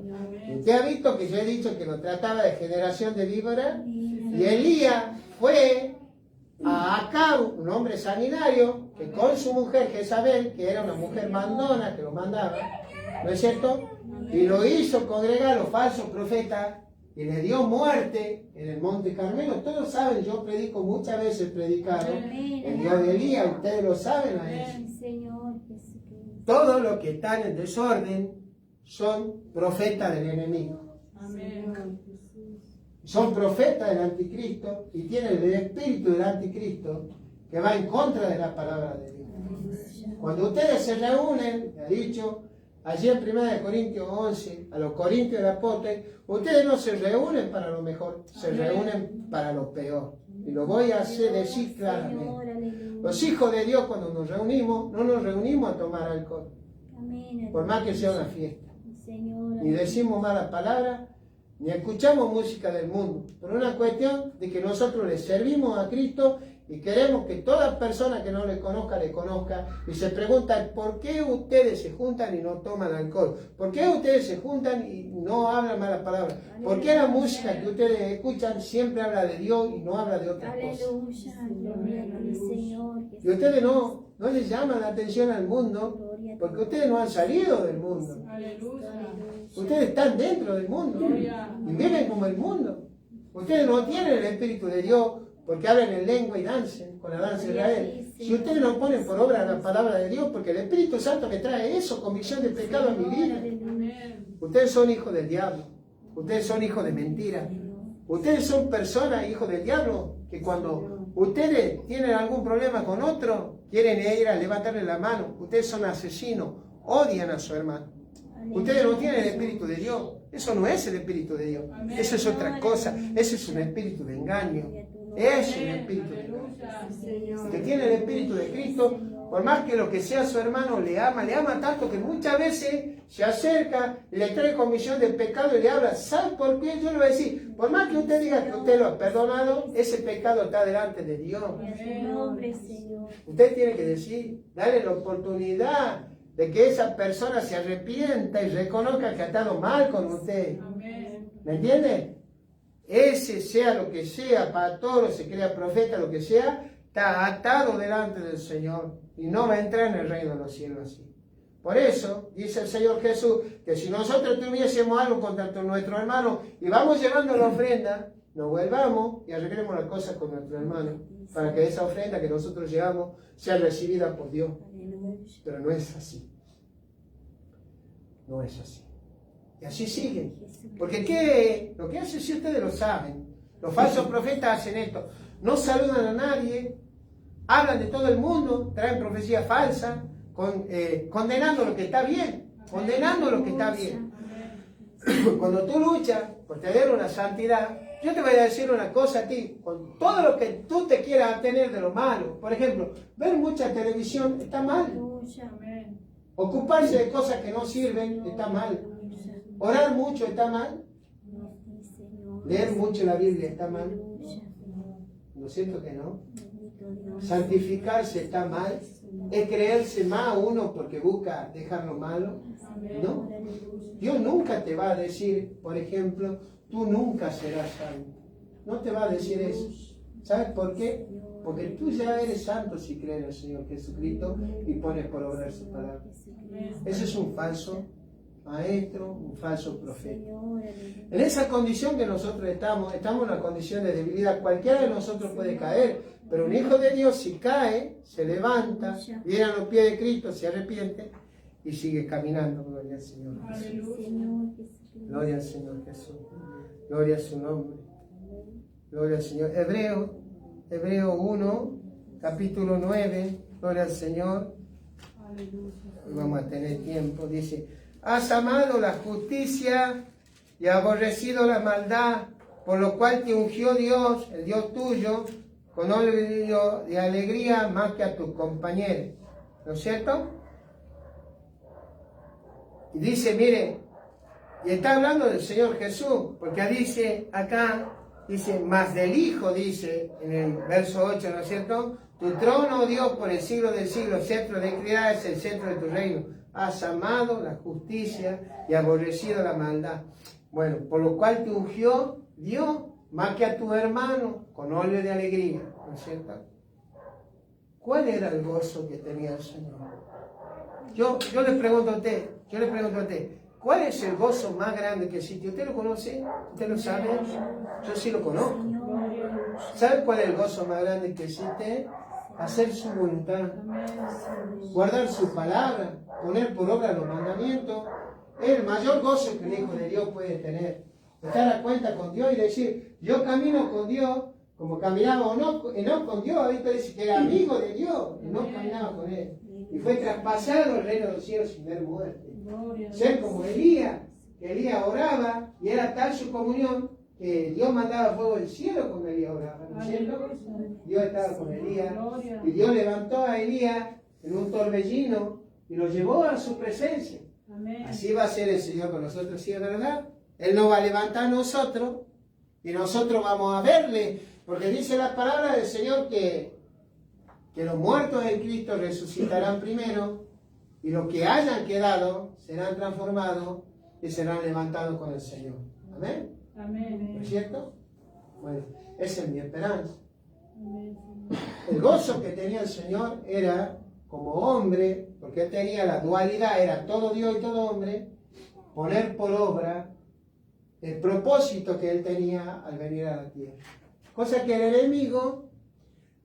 Usted ha visto que yo he dicho que lo trataba de generación de víbora. Y Elías fue a Acab, un hombre sanguinario, que con su mujer Jezabel, que era una mujer mandona, que lo mandaba, ¿no es cierto? Y lo hizo congregar a los falsos profetas y le dio muerte en el Monte Carmelo. Todos saben, yo predico muchas veces predicado el Dios de Elías, ustedes lo saben a eso. Todos los que están en desorden son profetas del enemigo. Son profetas del anticristo y tienen el espíritu del anticristo que va en contra de la palabra de Dios. Cuando ustedes se reúnen, ha dicho allí en 1 Corintios 11, a los corintios del apóstol, ustedes no se reúnen para lo mejor, se reúnen para lo peor. Y lo voy a hacer decir claramente. Los hijos de Dios, cuando nos reunimos, no nos reunimos a tomar alcohol, por más que sea una fiesta. Ni decimos malas palabras, ni escuchamos música del mundo. Pero es una cuestión de que nosotros le servimos a Cristo y queremos que toda persona que no le conozca, y se preguntan ¿por qué ustedes se juntan y no toman alcohol? ¿Por qué ustedes se juntan y no hablan malas palabras? ¿Por qué la música que ustedes escuchan siempre habla de Dios y no habla de otras cosas? Y ustedes no les llaman la atención al mundo porque ustedes no han salido del mundo. Ustedes están dentro del mundo y viven como el mundo. Ustedes no tienen el Espíritu de Dios porque hablan en lengua y dancen con la danza de Israel. Si ustedes no ponen por obra la palabra de Dios, porque el Espíritu Santo me trae eso, convicción de pecado a mi vida. Ustedes son hijos del diablo. Ustedes son hijos de mentira. Ustedes son personas, hijos del diablo, que cuando ustedes tienen algún problema con otro, quieren ir a levantarle la mano. Ustedes son asesinos, odian a su hermano. Ustedes no tienen el Espíritu de Dios. Eso no es el Espíritu de Dios. Eso es otra cosa. Ese es un espíritu de engaño. Es un espíritu de engaño. Que tiene el Espíritu de Cristo, por más que lo que sea su hermano le ama tanto que muchas veces se acerca y le trae comisión del pecado y le habla. ¿Sabe por qué? Yo le voy a decir, por más que usted diga que usted lo ha perdonado, ese pecado está delante de Dios. Usted tiene que decir, darle la oportunidad de que esa persona se arrepienta y reconozca que ha estado mal con usted. ¿Me entiende? Ese sea lo que sea, pastor, o se crea profeta, lo que sea, está atado delante del Señor y no va a entrar en el reino de los cielos así. Por eso, dice el Señor Jesús, que si nosotros tuviésemos algo contra nuestro hermano y vamos llevando la ofrenda, nos vuelvamos y arreglemos las cosas con nuestro hermano, para que esa ofrenda que nosotros llevamos sea recibida por Dios. Pero no es así. No es así. Y así sigue. Porque lo que hacen, si ustedes lo saben, los falsos profetas hacen esto. No saludan a nadie, hablan de todo el mundo, traen profecía falsa, condenando lo que está bien. Condenando lo que está bien. Cuando tú luchas por tener una santidad, yo te voy a decir una cosa a ti, con todo lo que tú te quieras tener de lo malo. Por ejemplo, ver mucha televisión está mal. Ocuparse de cosas que no sirven está mal. Orar mucho está mal. Leer mucho la Biblia está mal. ¿No es cierto que no? Santificarse está mal. ¿Es creerse más uno porque busca dejar lo malo? No. Dios nunca te va a decir, por ejemplo, tú nunca serás santo. No te va a decir eso. ¿Sabes por qué? Porque tú ya eres santo si crees en el Señor Jesucristo y pones por obra su palabra. Ese es un falso maestro, un falso profeta. En esa condición que nosotros estamos en una condición de debilidad. Cualquiera de nosotros puede caer, pero un hijo de Dios si cae, se levanta, viene a los pies de Cristo, se arrepiente y sigue caminando. Gloria al Señor Jesús. Gloria al Señor Jesús. Gloria a su nombre. Gloria al Señor. Hebreo 1, capítulo 9. Gloria al Señor. Vamos a tener tiempo. Dice: has amado la justicia y aborrecido la maldad, por lo cual te ungió Dios, el Dios tuyo, con óleo de alegría más que a tus compañeros. ¿No es cierto? Y dice, mire, y está hablando del Señor Jesús, porque dice acá, dice, más del Hijo, dice en el verso 8, ¿no es cierto? Tu trono, oh Dios, por el siglo del siglo, centro de equidad es el centro de tu reino. Has amado la justicia y aborrecido la maldad. Bueno, por lo cual te ungió Dios más que a tu hermano con óleo de alegría, ¿no es cierto? ¿Cuál era el gozo que tenía el Señor? Yo le pregunto a usted, ¿cuál es el gozo más grande que existe? ¿Usted lo conoce? ¿Usted lo sabe? Yo sí lo conozco. ¿Sabe cuál es el gozo más grande que existe? Hacer su voluntad, guardar su palabra, poner por obra los mandamientos. Es el mayor gozo que un hijo de Dios puede tener. Estar a cuenta con Dios y decir, yo camino con Dios, como caminaba no con Dios. Ahorita dice que era amigo de Dios y no caminaba con Él. Y fue traspasado el reino de los cielos sin ver muerte. Ser como Elías, que Elías oraba y era tal su comunión que Dios mandaba fuego del cielo cuando Elías oraba, ¿no es cierto? Dios estaba con Elías y Dios levantó a Elías en un torbellino y lo llevó a su presencia. Así va a ser el Señor con nosotros, ¿sí es verdad? Él nos va a levantar a nosotros y nosotros vamos a verle, porque dice la palabra del Señor que los muertos en Cristo resucitarán primero y los que hayan quedado serán transformados y serán levantados con el Señor. Amén. Amén. ¿No es cierto? Bueno, esa es mi esperanza. El gozo que tenía el Señor era como hombre, porque él tenía la dualidad, era todo Dios y todo hombre, poner por obra el propósito que él tenía al venir a la tierra. Cosa que el enemigo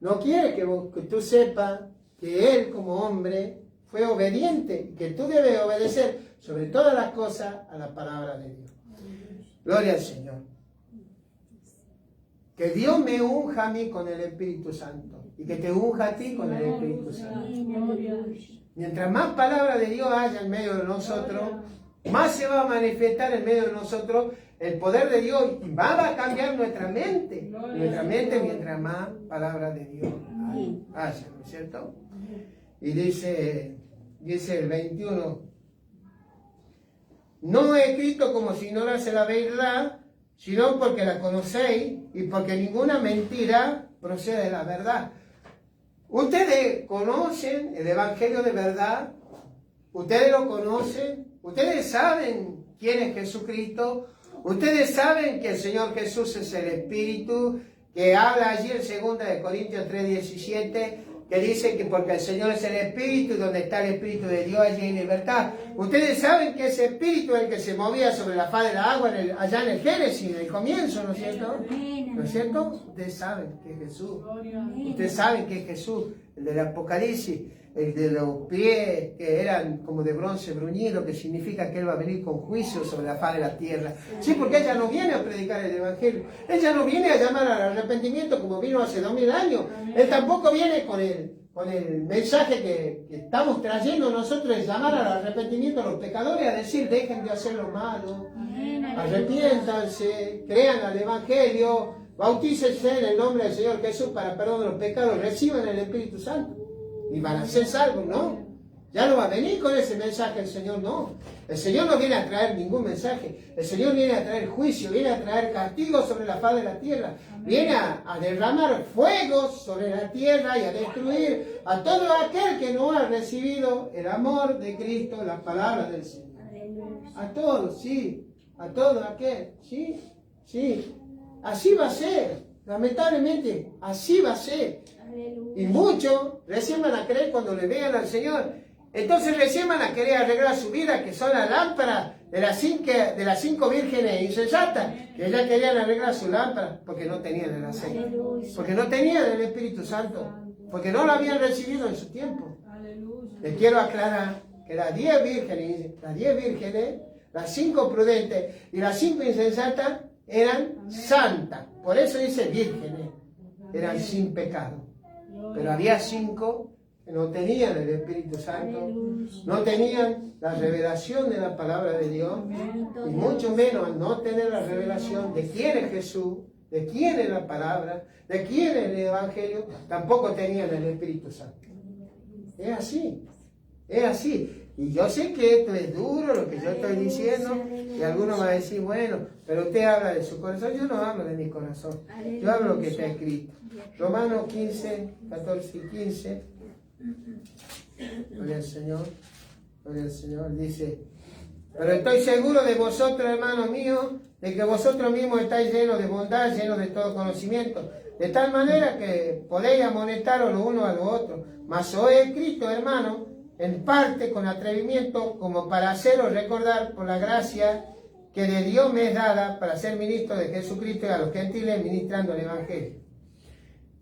no quiere que tú sepas que él como hombre fue obediente y que tú debes obedecer sobre todas las cosas a la palabra de Dios. Gloria al Señor. Que Dios me unja a mí con el Espíritu Santo y que te unja a ti con el Espíritu Santo. Mientras más palabra de Dios haya en medio de nosotros, más se va a manifestar en medio de nosotros el poder de Dios y va a cambiar nuestra mente. Nuestra mente mientras más palabra de Dios haya, ¿no es cierto? Y dice el 21, no he escrito como si ignorase la verdad, sino porque la conocéis y porque ninguna mentira procede de la verdad. Ustedes conocen el Evangelio de verdad, ustedes lo conocen, ustedes saben quién es Jesucristo, ustedes saben que el Señor Jesús es el Espíritu, que habla allí en 2 Corintios 3:17, que dice que porque el Señor es el Espíritu, y donde está el Espíritu de Dios, allí hay libertad. Ustedes saben que ese Espíritu es el que se movía sobre la faz de la agua allá en el Génesis, en el comienzo, ¿no es cierto? ¿No es cierto? Ustedes saben que es Jesús. Ustedes saben que es Jesús, el del Apocalipsis, el de los pies que eran como de bronce bruñido, que significa que Él va a venir con juicio sobre la faz de la tierra. Sí, porque ella no viene a predicar el Evangelio. Ella no viene a llamar al arrepentimiento como vino hace 2000 años. Él tampoco viene con el mensaje que estamos trayendo nosotros, de llamar al arrepentimiento a los pecadores, a decir, dejen de hacer lo malo, arrepiéntanse, crean al Evangelio, bautícense en el nombre del Señor Jesús para perdón de los pecados, reciban el Espíritu Santo. Y van a ser salvos, ¿no? Ya no va a venir con ese mensaje el Señor, no. El Señor no viene a traer ningún mensaje. El Señor viene a traer juicio, viene a traer castigo sobre la faz de la tierra. Viene a derramar fuego sobre la tierra y a destruir a todo aquel que no ha recibido el amor de Cristo, la palabra del Señor. A todos, sí. A todo aquel, sí. Sí. Así va a ser. Lamentablemente, así va a ser. Y muchos recién van a creer cuando le vean al Señor. Entonces recién van a querer arreglar su vida, que son las lámparas de las 5 vírgenes insensatas, que ellas querían arreglar su lámpara porque no tenían el aceite, porque no tenían el Espíritu Santo, porque no lo habían recibido en su tiempo. Les quiero aclarar que las 10 vírgenes, las 5 prudentes y las 5 insensatas eran santas. Por eso dice vírgenes, eran sin pecado. Pero había 5 que no tenían el Espíritu Santo, no tenían la revelación de la palabra de Dios, y mucho menos no tener la revelación de quién es Jesús, de quién es la palabra, de quién es el Evangelio, tampoco tenían el Espíritu Santo. Es así, es así. Y yo sé que esto es duro, lo que yo estoy diciendo, y algunos van a decir, bueno, pero usted habla de su corazón. Yo no hablo de mi corazón, yo hablo lo que está escrito. Romanos 15, 14 y 15. Gloria al Señor, dice: pero estoy seguro de vosotros, hermanos míos, de que vosotros mismos estáis llenos de bondad, llenos de todo conocimiento, de tal manera que podéis amonestaros los unos a los otros. Mas os he escrito, hermanos, en parte con atrevimiento, como para haceros recordar por la gracia que de Dios me es dada para ser ministro de Jesucristo y a los gentiles ministrando el Evangelio.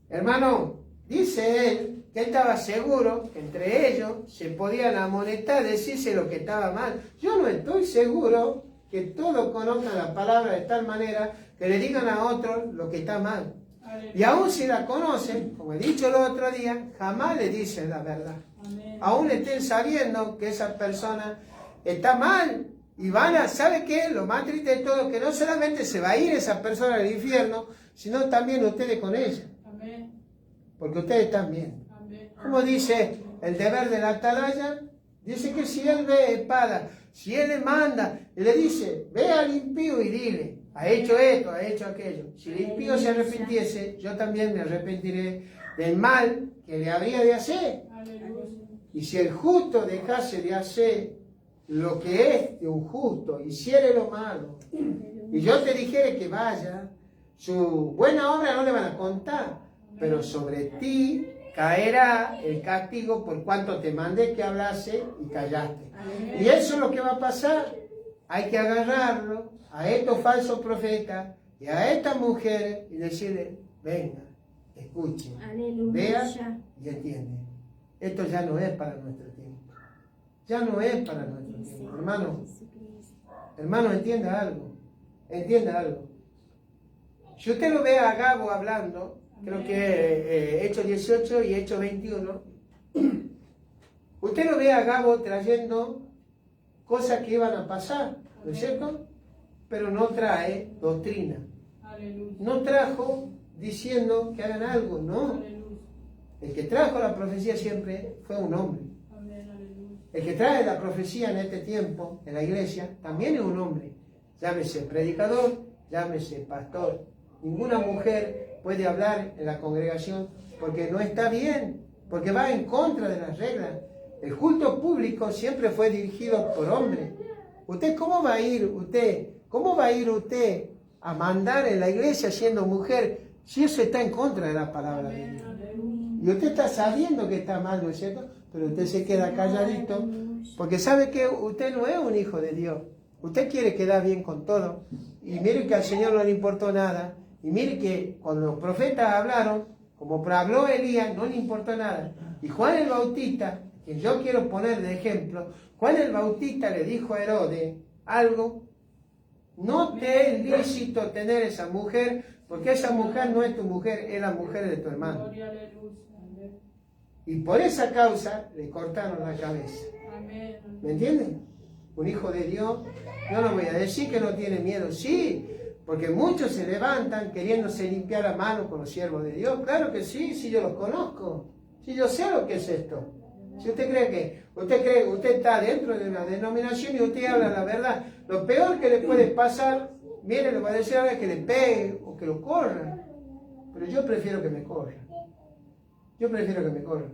Hermano, dice él que él estaba seguro que entre ellos se podían amonestar, decirse lo que estaba mal. Yo no estoy seguro que todos conozcan la palabra de tal manera que le digan a otros lo que está mal. Y aún si la conocen, como he dicho el otro día, jamás le dicen la verdad. Aún estén sabiendo que esa persona está mal y van a, ¿sabe qué? Lo más triste de todo, que no solamente se va a ir esa persona al infierno, sino también ustedes con ella. Porque ustedes están bien. Como dice el deber de la atalaya, dice que si él ve espada, si él le manda y le dice, ve al impío y dile, ha hecho esto, ha hecho aquello. Si el impío se arrepintiese, yo también me arrepentiré del mal que le habría de hacer. Y si el justo dejase de hacer lo que es de un justo, hiciere lo malo, y yo te dijere que vaya, su buena obra no le van a contar, pero sobre ti caerá el castigo por cuanto te mandé que hablase y callaste. Y eso es lo que va a pasar. Hay que agarrarlo a estos falsos profetas y a estas mujeres y decirle, venga, escuchen, vean y entienden. Esto ya no es para nuestro tiempo. Ya no es para nuestro tiempo. Hermano, entienda algo. Entienda algo. Si usted lo ve a Gabo hablando, creo que Hechos 18 y Hechos 21, usted lo ve a Gabo trayendo cosas que iban a pasar, ¿no es cierto? Pero no trae doctrina. No trajo diciendo que hagan algo, no. El que trajo la profecía siempre fue un hombre. El que trae la profecía en este tiempo, en la iglesia, también es un hombre. Llámese predicador, llámese pastor. Ninguna mujer puede hablar en la congregación porque no está bien, porque va en contra de las reglas. El culto público siempre fue dirigido por hombres. ¿Cómo va a ir usted a mandar en la iglesia siendo mujer si eso está en contra de la palabra de Dios? Y usted está sabiendo que está mal, ¿no es cierto? Pero usted se queda calladito porque sabe que usted no es un hijo de Dios. Usted quiere quedar bien con todo. Y mire que al Señor no le importó nada. Y mire que cuando los profetas hablaron, como habló Elías, no le importó nada. Y Juan el Bautista, que yo quiero poner de ejemplo, Juan el Bautista le dijo a Herodes algo: no te es lícito tener esa mujer, porque esa mujer no es tu mujer, es la mujer de tu hermano. Y por esa causa le cortaron la cabeza. ¿Me entienden? Un hijo de Dios, yo no voy a decir que no tiene miedo, sí, porque muchos se levantan queriéndose limpiar la mano con los siervos de Dios. Claro que sí, sí yo los conozco, sí yo sé lo que es esto. Si usted usted está dentro de una denominación y usted habla la verdad, lo peor que le puede pasar, mire, le va a decir ahora que le pegue o que lo corra. Pero yo prefiero que me corra. Yo prefiero que me corra.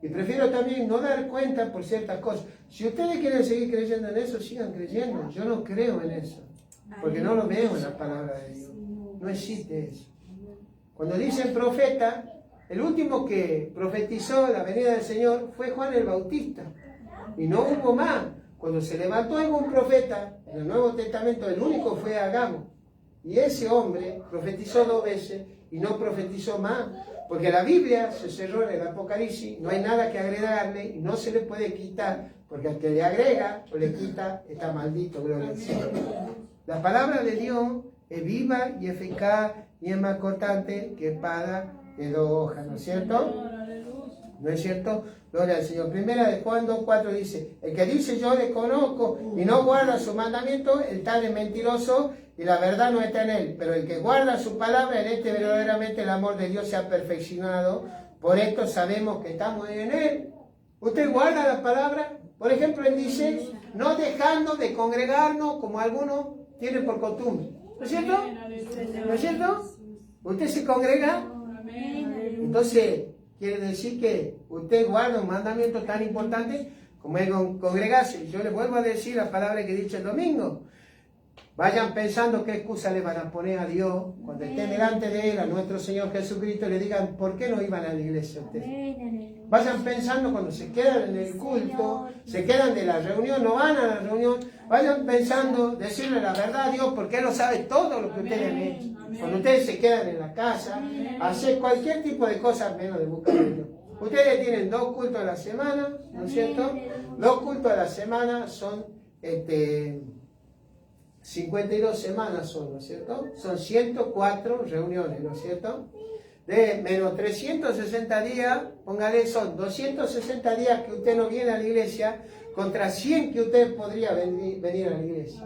Y prefiero también no dar cuenta por ciertas cosas. Si ustedes quieren seguir creyendo en eso, sigan creyendo. Yo no creo en eso. Porque no lo veo en la palabra de Dios. No existe eso. Cuando dicen profeta, el último que profetizó la venida del Señor fue Juan el Bautista. Y no hubo más. Cuando se levantó algún profeta, en el Nuevo Testamento, el único fue Agabo. Y ese hombre profetizó 2 veces y no profetizó más. Porque la Biblia se cerró en el Apocalipsis, no hay nada que agregarle y no se le puede quitar. Porque al que le agrega o le quita, está maldito, gloria al Señor. La palabra de Dios es viva y eficaz y es más cortante que espada de 2 hojas, ¿no es cierto? ¿No es cierto? Gloria al Señor. Primera de Juan 2:4 dice, el que dice yo le conozco y no guarda su mandamiento, el tal es mentiroso y la verdad no está en él. Pero el que guarda su palabra, en este verdaderamente el amor de Dios se ha perfeccionado. Por esto sabemos que estamos en él. ¿Usted guarda la palabra? Por ejemplo, él dice, no dejando de congregarnos como algunos tienen por costumbre. ¿No es cierto? ¿No es cierto? ¿Usted se congrega? Entonces, quiere decir que usted guarda un mandamiento tan importante como es congregarse. Yo les vuelvo a decir la palabra que he dicho el domingo. Vayan pensando qué excusa le van a poner a Dios cuando estén delante de Él, a nuestro Señor Jesucristo, y le digan, ¿por qué no iban a la iglesia ustedes? Vayan pensando cuando se quedan en el culto, se quedan de la reunión, no van a la reunión, vayan pensando, decirle la verdad a Dios, porque Él lo sabe todo lo que ustedes han hecho. Cuando ustedes se quedan en la casa, hacer cualquier tipo de cosas menos de buscar a Dios. Ustedes tienen 2 cultos a la semana, ¿no es cierto? 2 cultos a la semana son 52 semanas son, ¿no es cierto? Son 104 reuniones, ¿no es cierto? De menos 360 días, póngale, son 260 días que usted no viene a la iglesia contra 100 que usted podría venir a la iglesia.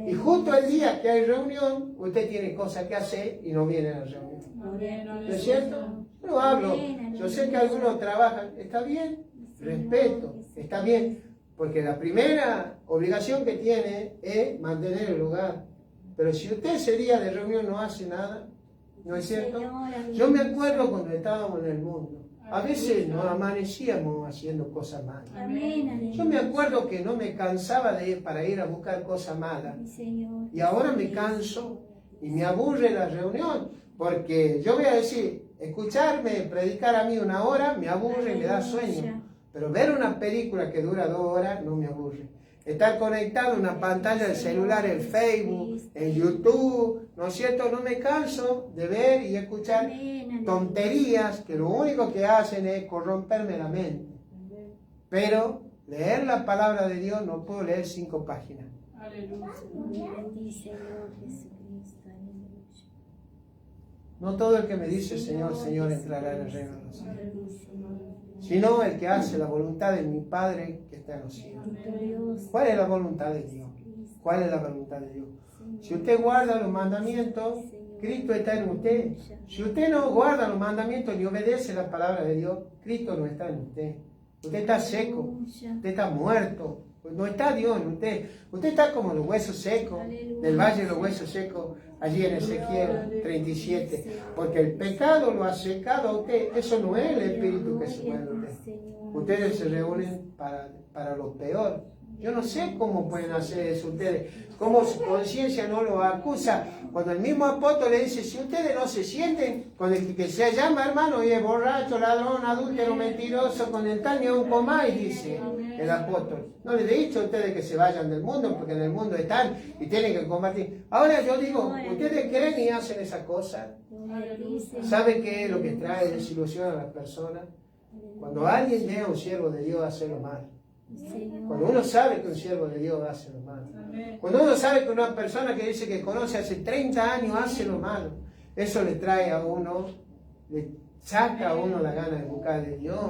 Y justo el día que hay reunión, usted tiene cosas que hacer y no viene a la reunión. ¿No es cierto? No hablo. Yo sé que algunos trabajan. ¿Está bien? Respeto. Está bien. Porque la primera obligación que tiene es mantener el hogar. Pero si usted ese día de reunión no hace nada, ¿no es cierto? Yo me acuerdo cuando estábamos en el mundo. A veces nos amanecíamos haciendo cosas malas. Yo me acuerdo que no me cansaba de ir para ir a buscar cosas malas. Y ahora me canso y me aburre la reunión. Porque yo voy a decir, escucharme predicar a mí 1 hora me aburre y me da sueño. Pero ver una película que dura 2 horas no me aburre. Estar conectado a una pantalla del celular, el Facebook, en YouTube, ¿no es cierto? No me canso de ver y escuchar tonterías que lo único que hacen es corromperme la mente. Pero leer la palabra de Dios no puedo leer 5 páginas. No todo el que me dice Señor, Señor entrará en el reino de los cielos, sino el que hace la voluntad de mi Padre que está en los cielos. ¿Cuál es la voluntad de Dios? ¿Cuál es la voluntad de Dios? Si usted guarda los mandamientos, Cristo está en usted. Si usted no guarda los mandamientos ni obedece la palabra de Dios, Cristo no está en usted. Usted está seco, usted está muerto. No está Dios en usted. Usted está como los huesos secos, del valle de los huesos secos, allí en Ezequiel 37. Porque el pecado lo ha secado a usted. Eso no es el espíritu que se mueve en usted. Ustedes se reúnen para lo peor. Yo no sé cómo pueden hacer eso ustedes. Cómo su conciencia no lo acusa. Cuando el mismo apóstol le dice, si ustedes no se sienten con el que se llama hermano y es borracho, ladrón, adúltero, mentiroso, con el tal ni un comáis, dice el apóstol. No les he dicho a ustedes que se vayan del mundo, porque en el mundo están y tienen que combatir. Ahora yo digo, ustedes creen y hacen esa cosa. ¿Saben qué es lo que trae desilusión a las personas? Cuando alguien ve a un siervo de Dios hacerlo mal. Cuando uno sabe que un siervo de Dios hace lo malo. Cuando uno sabe que una persona que dice que conoce hace 30 años hace lo malo. Eso le trae a uno, le saca a uno la gana de buscar de Dios.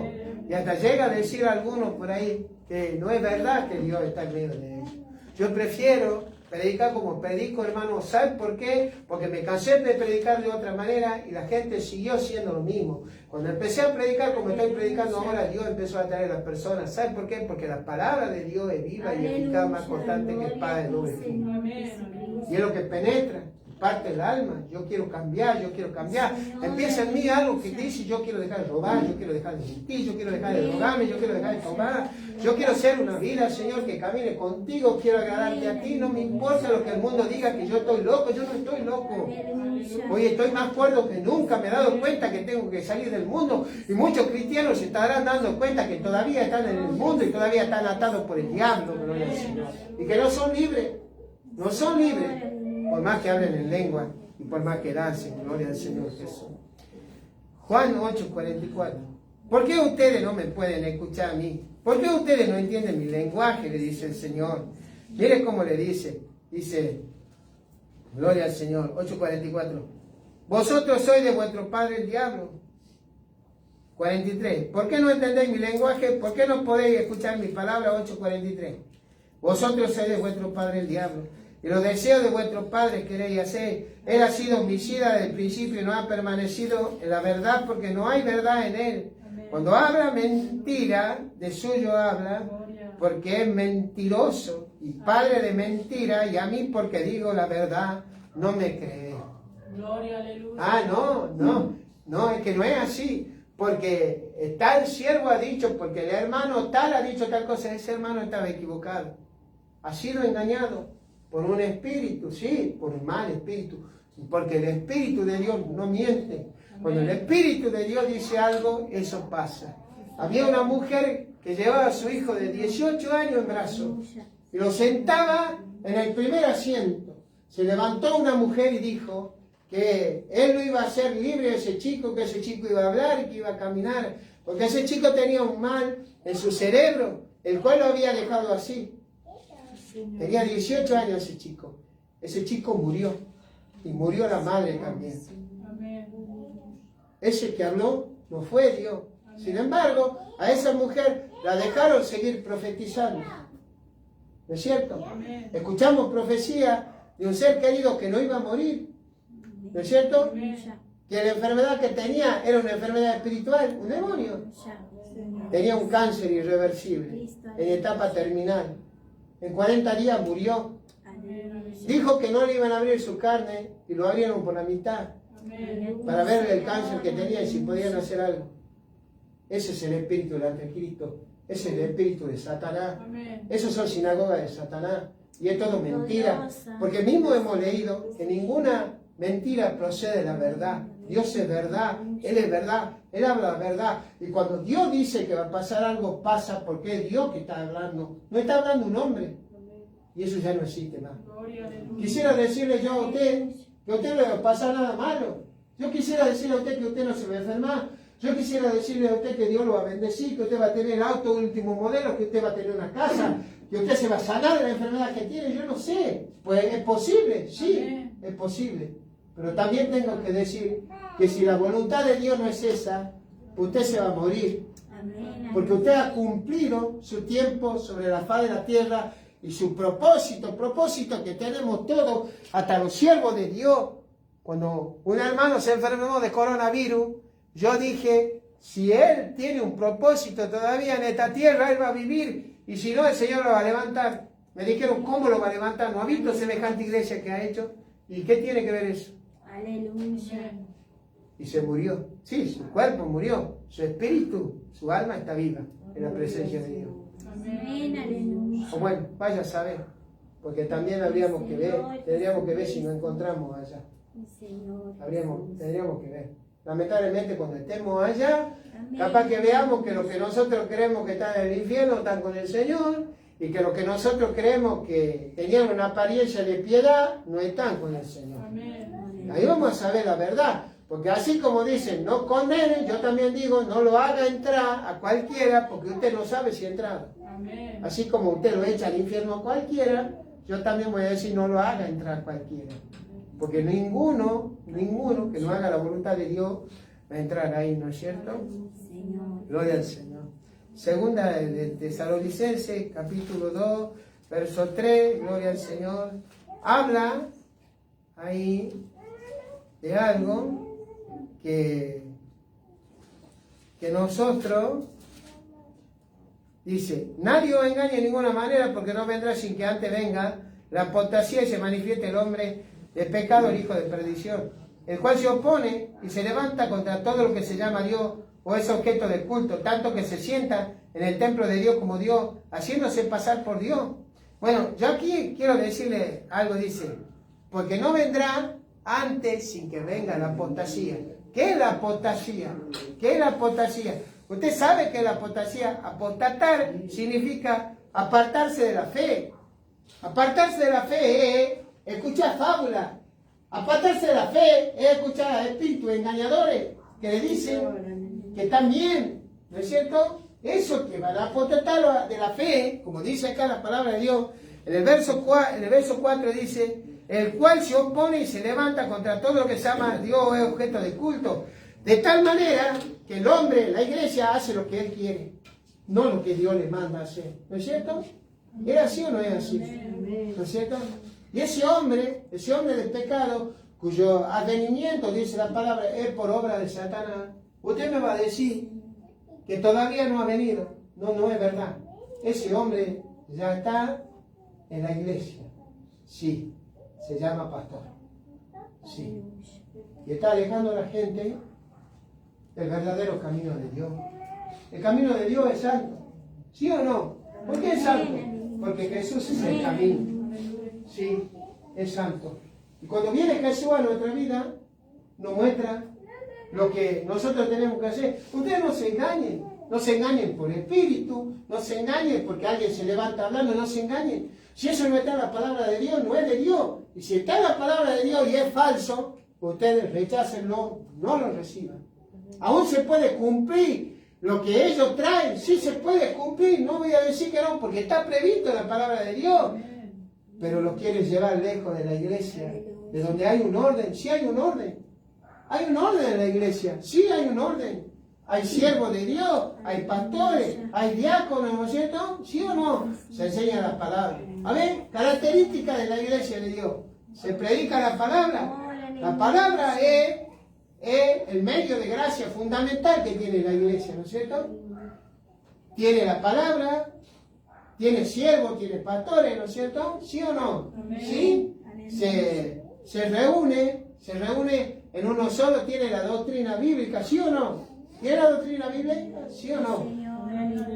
Y hasta llega a decir a algunos por ahí que no es verdad que Dios está en medio de ellos. Yo prefiero predicar como predico, hermano. ¿Saben por qué? Porque me cansé de predicar de otra manera y la gente siguió siendo lo mismo. Cuando empecé a predicar como estoy predicando ahora, Dios empezó a traer a las personas. ¿Saben por qué? Porque la palabra de Dios es viva y eficaz, más constante que espada de doble filo. Y es lo que penetra, parte del alma. Yo quiero cambiar, yo quiero cambiar. Empieza en mí algo que dice: yo quiero dejar de robar, yo quiero dejar de mentir, yo quiero dejar de drogarme, yo quiero dejar de tomar. Yo quiero ser una vida, Señor, que camine contigo. Quiero agradarte a ti. No me importa lo que el mundo diga, que yo estoy loco. Yo no estoy loco. Hoy estoy más cuerdo que nunca. Me he dado cuenta que tengo que salir del mundo. Y muchos cristianos se estarán dando cuenta que todavía están en el mundo y todavía están atados por el diablo, gloria al Señor. Y que no son libres. No son libres. Por más que hablen en lengua y por más que dancen, gloria al Señor Jesús. Juan 8:44. ¿Por qué ustedes no me pueden escuchar a mí? ¿Por qué ustedes no entienden mi lenguaje? Le dice el Señor. Mire cómo le dice. Dice, gloria al Señor, 8:44. Vosotros sois de vuestro padre el diablo. 43. ¿Por qué no entendéis mi lenguaje? ¿Por qué no podéis escuchar mi palabra? 8:43. Vosotros sois de vuestro padre el diablo, y los deseos de vuestro padre queréis hacer. Él ha sido homicida desde el principio y no ha permanecido en la verdad, porque no hay verdad en él. Cuando habla mentira, de suyo habla, porque es mentiroso y padre de mentira, y a mí, porque digo la verdad, no me cree. Gloria, aleluya. Ah, no, es que no es así. Porque tal siervo ha dicho, porque el hermano tal ha dicho tal cosa, ese hermano estaba equivocado. Ha sido engañado por un espíritu, sí, por un mal espíritu. Porque el Espíritu de Dios no miente. Cuando el Espíritu de Dios dice algo, eso pasa. Había una mujer que llevaba a su hijo de 18 años en brazos y lo sentaba en el primer asiento. Se levantó una mujer y dijo que él lo iba a hacer libre de ese chico, que ese chico iba a hablar y que iba a caminar, porque ese chico tenía un mal en su cerebro, el cual lo había dejado así. Tenía 18 años ese chico. Ese chico murió, y murió la madre también. Ese que habló no fue Dios. Sin embargo, a esa mujer la dejaron seguir profetizando. ¿No es cierto? Escuchamos profecía de un ser querido que no iba a morir. ¿No es cierto? Que la enfermedad que tenía era una enfermedad espiritual, un demonio. Tenía un cáncer irreversible, en etapa terminal. En 40 días murió. Dijo que no le iban a abrir su carne y lo abrieron por la mitad para ver el cáncer que tenía y si podían hacer algo. Ese es el espíritu del anticristo. Ese es el espíritu de Satanás. Esos son sinagogas de Satanás. Y es todo mentira. Porque mismo hemos leído que ninguna mentira procede de la verdad. Dios es verdad. Él es verdad. Él habla la verdad. Y cuando Dios dice que va a pasar algo, pasa porque es Dios que está hablando. No está hablando un hombre. Y eso ya no existe más. Quisiera decirle yo a usted que a usted no le va a pasar nada malo. Yo quisiera decirle a usted que usted no se va a enfermar. Yo quisiera decirle a usted que Dios lo va a bendecir, que usted va a tener el auto último modelo, que usted va a tener una casa, que usted se va a sanar de la enfermedad que tiene. Yo no sé. Pues es posible, sí, es posible. Pero también tengo que decir que si la voluntad de Dios no es esa, usted se va a morir. Porque usted ha cumplido su tiempo sobre la faz de la tierra y su propósito que tenemos todos, hasta los siervos de Dios. Cuando un hermano se enfermó de coronavirus, yo dije, si él tiene un propósito todavía en esta tierra, él va a vivir, y si no, el Señor lo va a levantar. Me dijeron, ¿cómo lo va a levantar? ¿No ha visto semejante iglesia que ha hecho? ¿Y qué tiene que ver eso? Aleluya. Y se murió. Sí, su cuerpo murió, su espíritu, su alma está viva en la presencia de Dios. Amén, aleluya. O bueno, vaya a saber, porque también habríamos que ver, tendríamos que ver si nos encontramos allá. Tendríamos que ver. Lamentablemente cuando estemos allá, capaz que veamos que los que nosotros creemos que están en el infierno están con el Señor, y que los que nosotros creemos que tenían una apariencia de piedad no están con el Señor. Ahí vamos a saber la verdad, porque así como dicen no condenen, yo también digo no lo haga entrar a cualquiera, porque usted no sabe si entra. Así como usted lo echa al infierno a cualquiera, yo también voy a decir no lo haga entrar a cualquiera. Porque ninguno que no haga la voluntad de Dios va a entrar ahí, ¿no es cierto? Gloria al Señor. Segunda de Tesalonicenses, capítulo 2, verso 3, gloria al Señor. habla ahí de algo que nosotros, dice, nadie os engañe de ninguna manera, porque no vendrá sin que antes venga la apostasía y se manifieste el hombre de pecado, el hijo de perdición, el cual se opone y se levanta contra todo lo que se llama Dios o es objeto de culto, tanto que se sienta en el templo de Dios como Dios, haciéndose pasar por Dios. Bueno, yo aquí quiero decirle algo, dice, porque no vendrá antes sin que venga la apostasía. ¿Qué es la apostasía? ¿Qué es la apostasía? Usted sabe que la apostasía, apostatar, significa apartarse de la fe. Apartarse de la fe es escuchar fábulas. Apartarse de la fe es escuchar a espíritus engañadores que le dicen que están bien, ¿no es cierto? Eso que van a apostatar de la fe, como dice acá la palabra de Dios, en el verso 4 dice, el cual se opone y se levanta contra todo lo que se llama Dios es objeto de culto, de tal manera que el hombre, la iglesia, hace lo que él quiere, no lo que Dios le manda a hacer, ¿no es cierto? ¿Es así o no es así? ¿No es cierto? Y ese hombre de pecado, cuyo advenimiento, dice la palabra, es por obra de Satanás, usted me va a decir que todavía no ha venido. No es verdad. Ese hombre ya está en la iglesia. Sí, se llama pastor. Sí. Y está alejando a la gente del verdadero camino de Dios. El camino de Dios es santo. ¿Sí o no? ¿Por qué es santo? Porque Jesús es el camino. Sí, es santo. Y cuando viene Jesús a nuestra vida, nos muestra lo que nosotros tenemos que hacer. Ustedes no se engañen por espíritu, no se engañen porque alguien se levanta hablando, no se engañen. Si eso no está en la palabra de Dios, no es de Dios. Y si está en la palabra de Dios y es falso, ustedes rechácenlo, no lo reciban. Aún se puede cumplir lo que ellos traen, sí se puede cumplir, no voy a decir que no, porque está previsto en la palabra de Dios. Pero lo quieren llevar lejos de la iglesia, de donde hay un orden. Sí hay un orden. Hay un orden en la iglesia, sí hay un orden. Hay siervos de Dios, hay pastores, hay diáconos, ¿no es cierto? ¿Sí o no? Se enseña la palabra. A ver, características de la iglesia de Dios. Se predica la palabra. La palabra es el medio de gracia fundamental que tiene la iglesia, ¿no es cierto? Tiene la palabra, tiene siervos, tiene pastores, ¿no es cierto? ¿Sí o no? ¿Sí? Se reúne en uno solo, tiene la doctrina bíblica, ¿sí o no? ¿Tiene la doctrina bíblica? ¿Sí o no?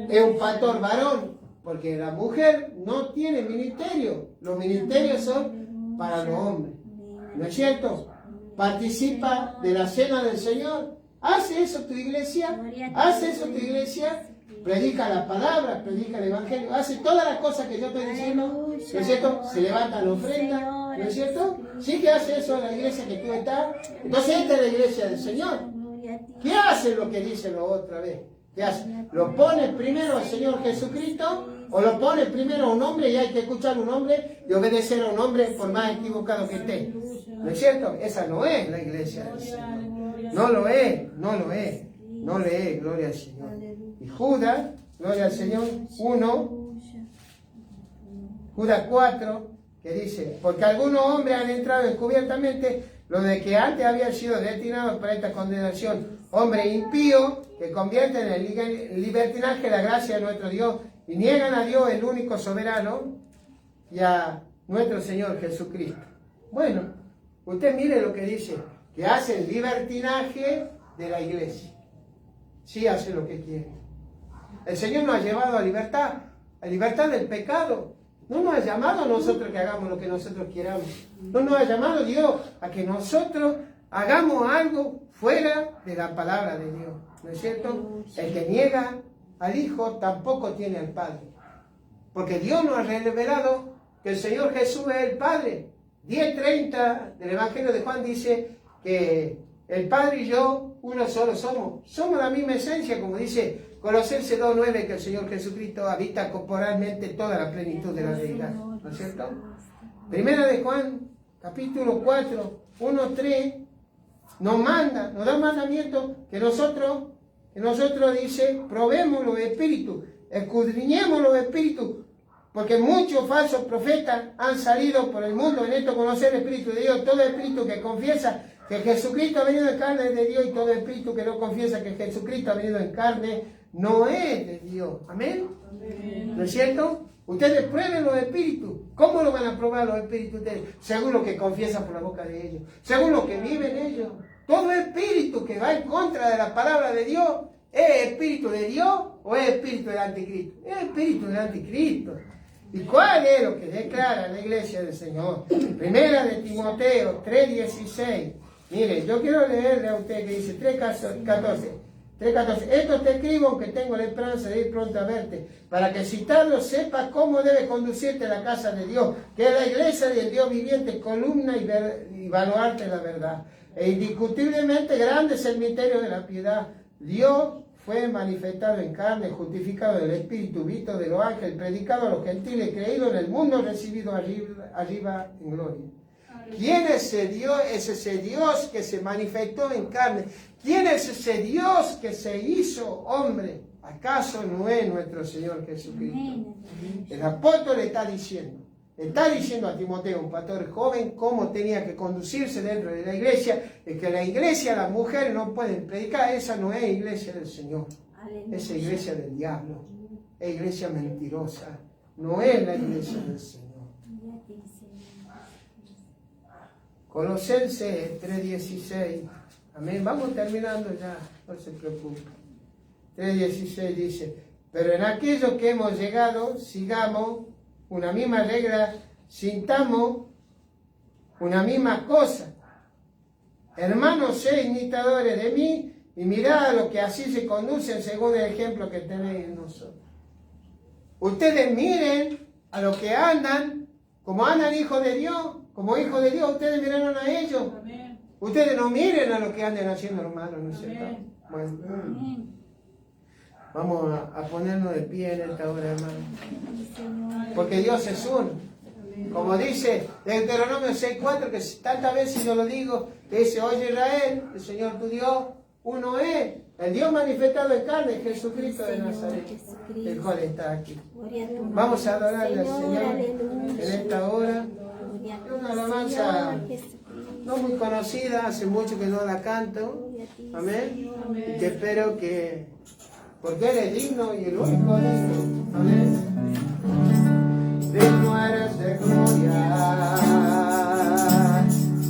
Es un pastor varón, porque la mujer no tiene ministerio. Los ministerios son para los hombres, ¿no es cierto? Participa de la cena del Señor. ¿Hace eso tu iglesia? ¿Hace eso tu iglesia? Predica la palabra, predica el evangelio, hace todas las cosas que yo estoy diciendo, ¿no es cierto? Se levanta la ofrenda, ¿no es cierto? Sí que hace eso la iglesia que tú estás. Entonces esta es la iglesia del Señor. ¿Qué hace lo que dice la otra vez? ¿Qué hace? ¿Lo pone primero al Señor Jesucristo? ¿O lo pone primero a un hombre y hay que escuchar a un hombre y obedecer a un hombre por más equivocado que esté? ¿No es cierto? Esa no es la iglesia del Señor. No lo es. No le es, gloria al Señor. Y Judas, gloria al Señor, 1, Judas 4, que dice, porque algunos hombres han entrado encubiertamente, lo de que antes habían sido destinados para esta condenación, hombres impíos que convierten en libertinaje la gracia de nuestro Dios y niegan a Dios, el único soberano, y a nuestro Señor Jesucristo. Bueno, usted mire lo que dice, que hacen libertinaje de la iglesia. Sí hace lo que quiere. El Señor nos ha llevado a libertad del pecado. No nos ha llamado a nosotros que hagamos lo que nosotros queramos. No nos ha llamado Dios a que nosotros hagamos algo fuera de la palabra de Dios. ¿No es cierto? El que niega al Hijo tampoco tiene al Padre. Porque Dios nos ha revelado que el Señor Jesús es el Padre. 10:30 del Evangelio de Juan dice que el Padre y yo uno solo somos. Somos la misma esencia, como dice Colosenses 2:9, que el Señor Jesucristo habita corporalmente toda la plenitud de la deidad. ¿No es cierto? Primera de Juan, capítulo 4, 1-3, nos da mandamiento que nosotros dice, probemos los espíritus, escudriñemos los espíritus, Porque muchos falsos profetas han salido por el mundo en esto conocer el Espíritu de Dios. Todo espíritu que confiesa que Jesucristo ha venido en carne es de Dios, y todo espíritu que no confiesa que Jesucristo ha venido en carne no es de Dios. Amén. ¿No es cierto? Ustedes prueben los espíritus. ¿Cómo lo van a probar los espíritus ustedes? Según lo que confiesan por la boca de ellos, según lo que viven ellos. Todo espíritu que va en contra de la palabra de Dios, ¿es espíritu de Dios o es espíritu del anticristo? Es espíritu del anticristo. ¿Y cuál es lo que declara la iglesia del Señor? Primera de Timoteo 3:16. Mire, yo quiero leerle a usted que dice 3:14. Esto te escribo aunque tengo la esperanza de ir pronto a verte, para que si tardo sepas cómo debe conducirte a la casa de Dios, que es la iglesia del Dios viviente, columna y baluarte la verdad. E indiscutiblemente grande es el misterio de la piedad. Dios fue manifestado en carne, justificado en el Espíritu, visto de los ángeles, predicado a los gentiles, creído en el mundo, recibido arriba en gloria. ¿Quién es ese Dios? Es ese Dios que se manifestó en carne. ¿Quién es ese Dios que se hizo hombre? ¿Acaso no es nuestro Señor Jesucristo? El apóstol le está diciendo a Timoteo, un pastor joven, cómo tenía que conducirse dentro de la iglesia, y que la iglesia, las mujeres no pueden predicar. Esa no es iglesia del Señor, esa es iglesia del diablo, es iglesia mentirosa, no es la iglesia del Señor. Colosenses 3:16, amén, vamos terminando ya, no se preocupe. 3:16 dice, pero en aquello que hemos llegado, sigamos una misma regla, sintamos una misma cosa. Hermanos, sed imitadores de mí y mirad a los que así se conducen según el ejemplo que tenéis en nosotros. Ustedes miren a los que andan, como andan hijos de Dios, como hijos de Dios, ustedes miraron a ellos. Amén. Ustedes no miren a los que anden haciendo lo malo, ¿no es cierto? Bueno, vamos a ponernos de pie en esta hora, hermano. Porque Dios es uno. Como dice Deuteronomio 6:4, que tantas veces yo lo digo, que dice, oye Israel, el Señor tu Dios, uno es. El Dios manifestado en carne, Jesucristo de Nazaret, el cual está aquí. Vamos a adorarle al Señor en esta hora. Es una alabanza no muy conocida, hace mucho que no la canto. Amén. Y que espero que, porque Él es digno y el único digno. Amén. Digno eres de gloria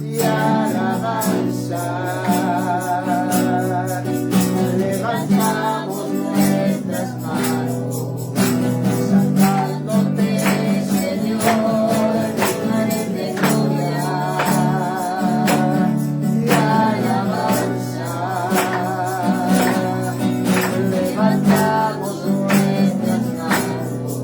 y alabanza. Levantamos nuestras manos, exaltándote, Señor. Levantamos nuestras manos.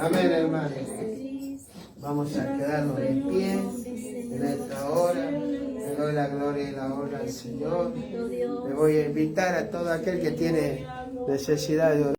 Amén, hermanos. Vamos a quedarnos de pie en esta hora. Le doy la gloria y la honra al Señor. Le voy a invitar a todo aquel que tiene necesidad de oración.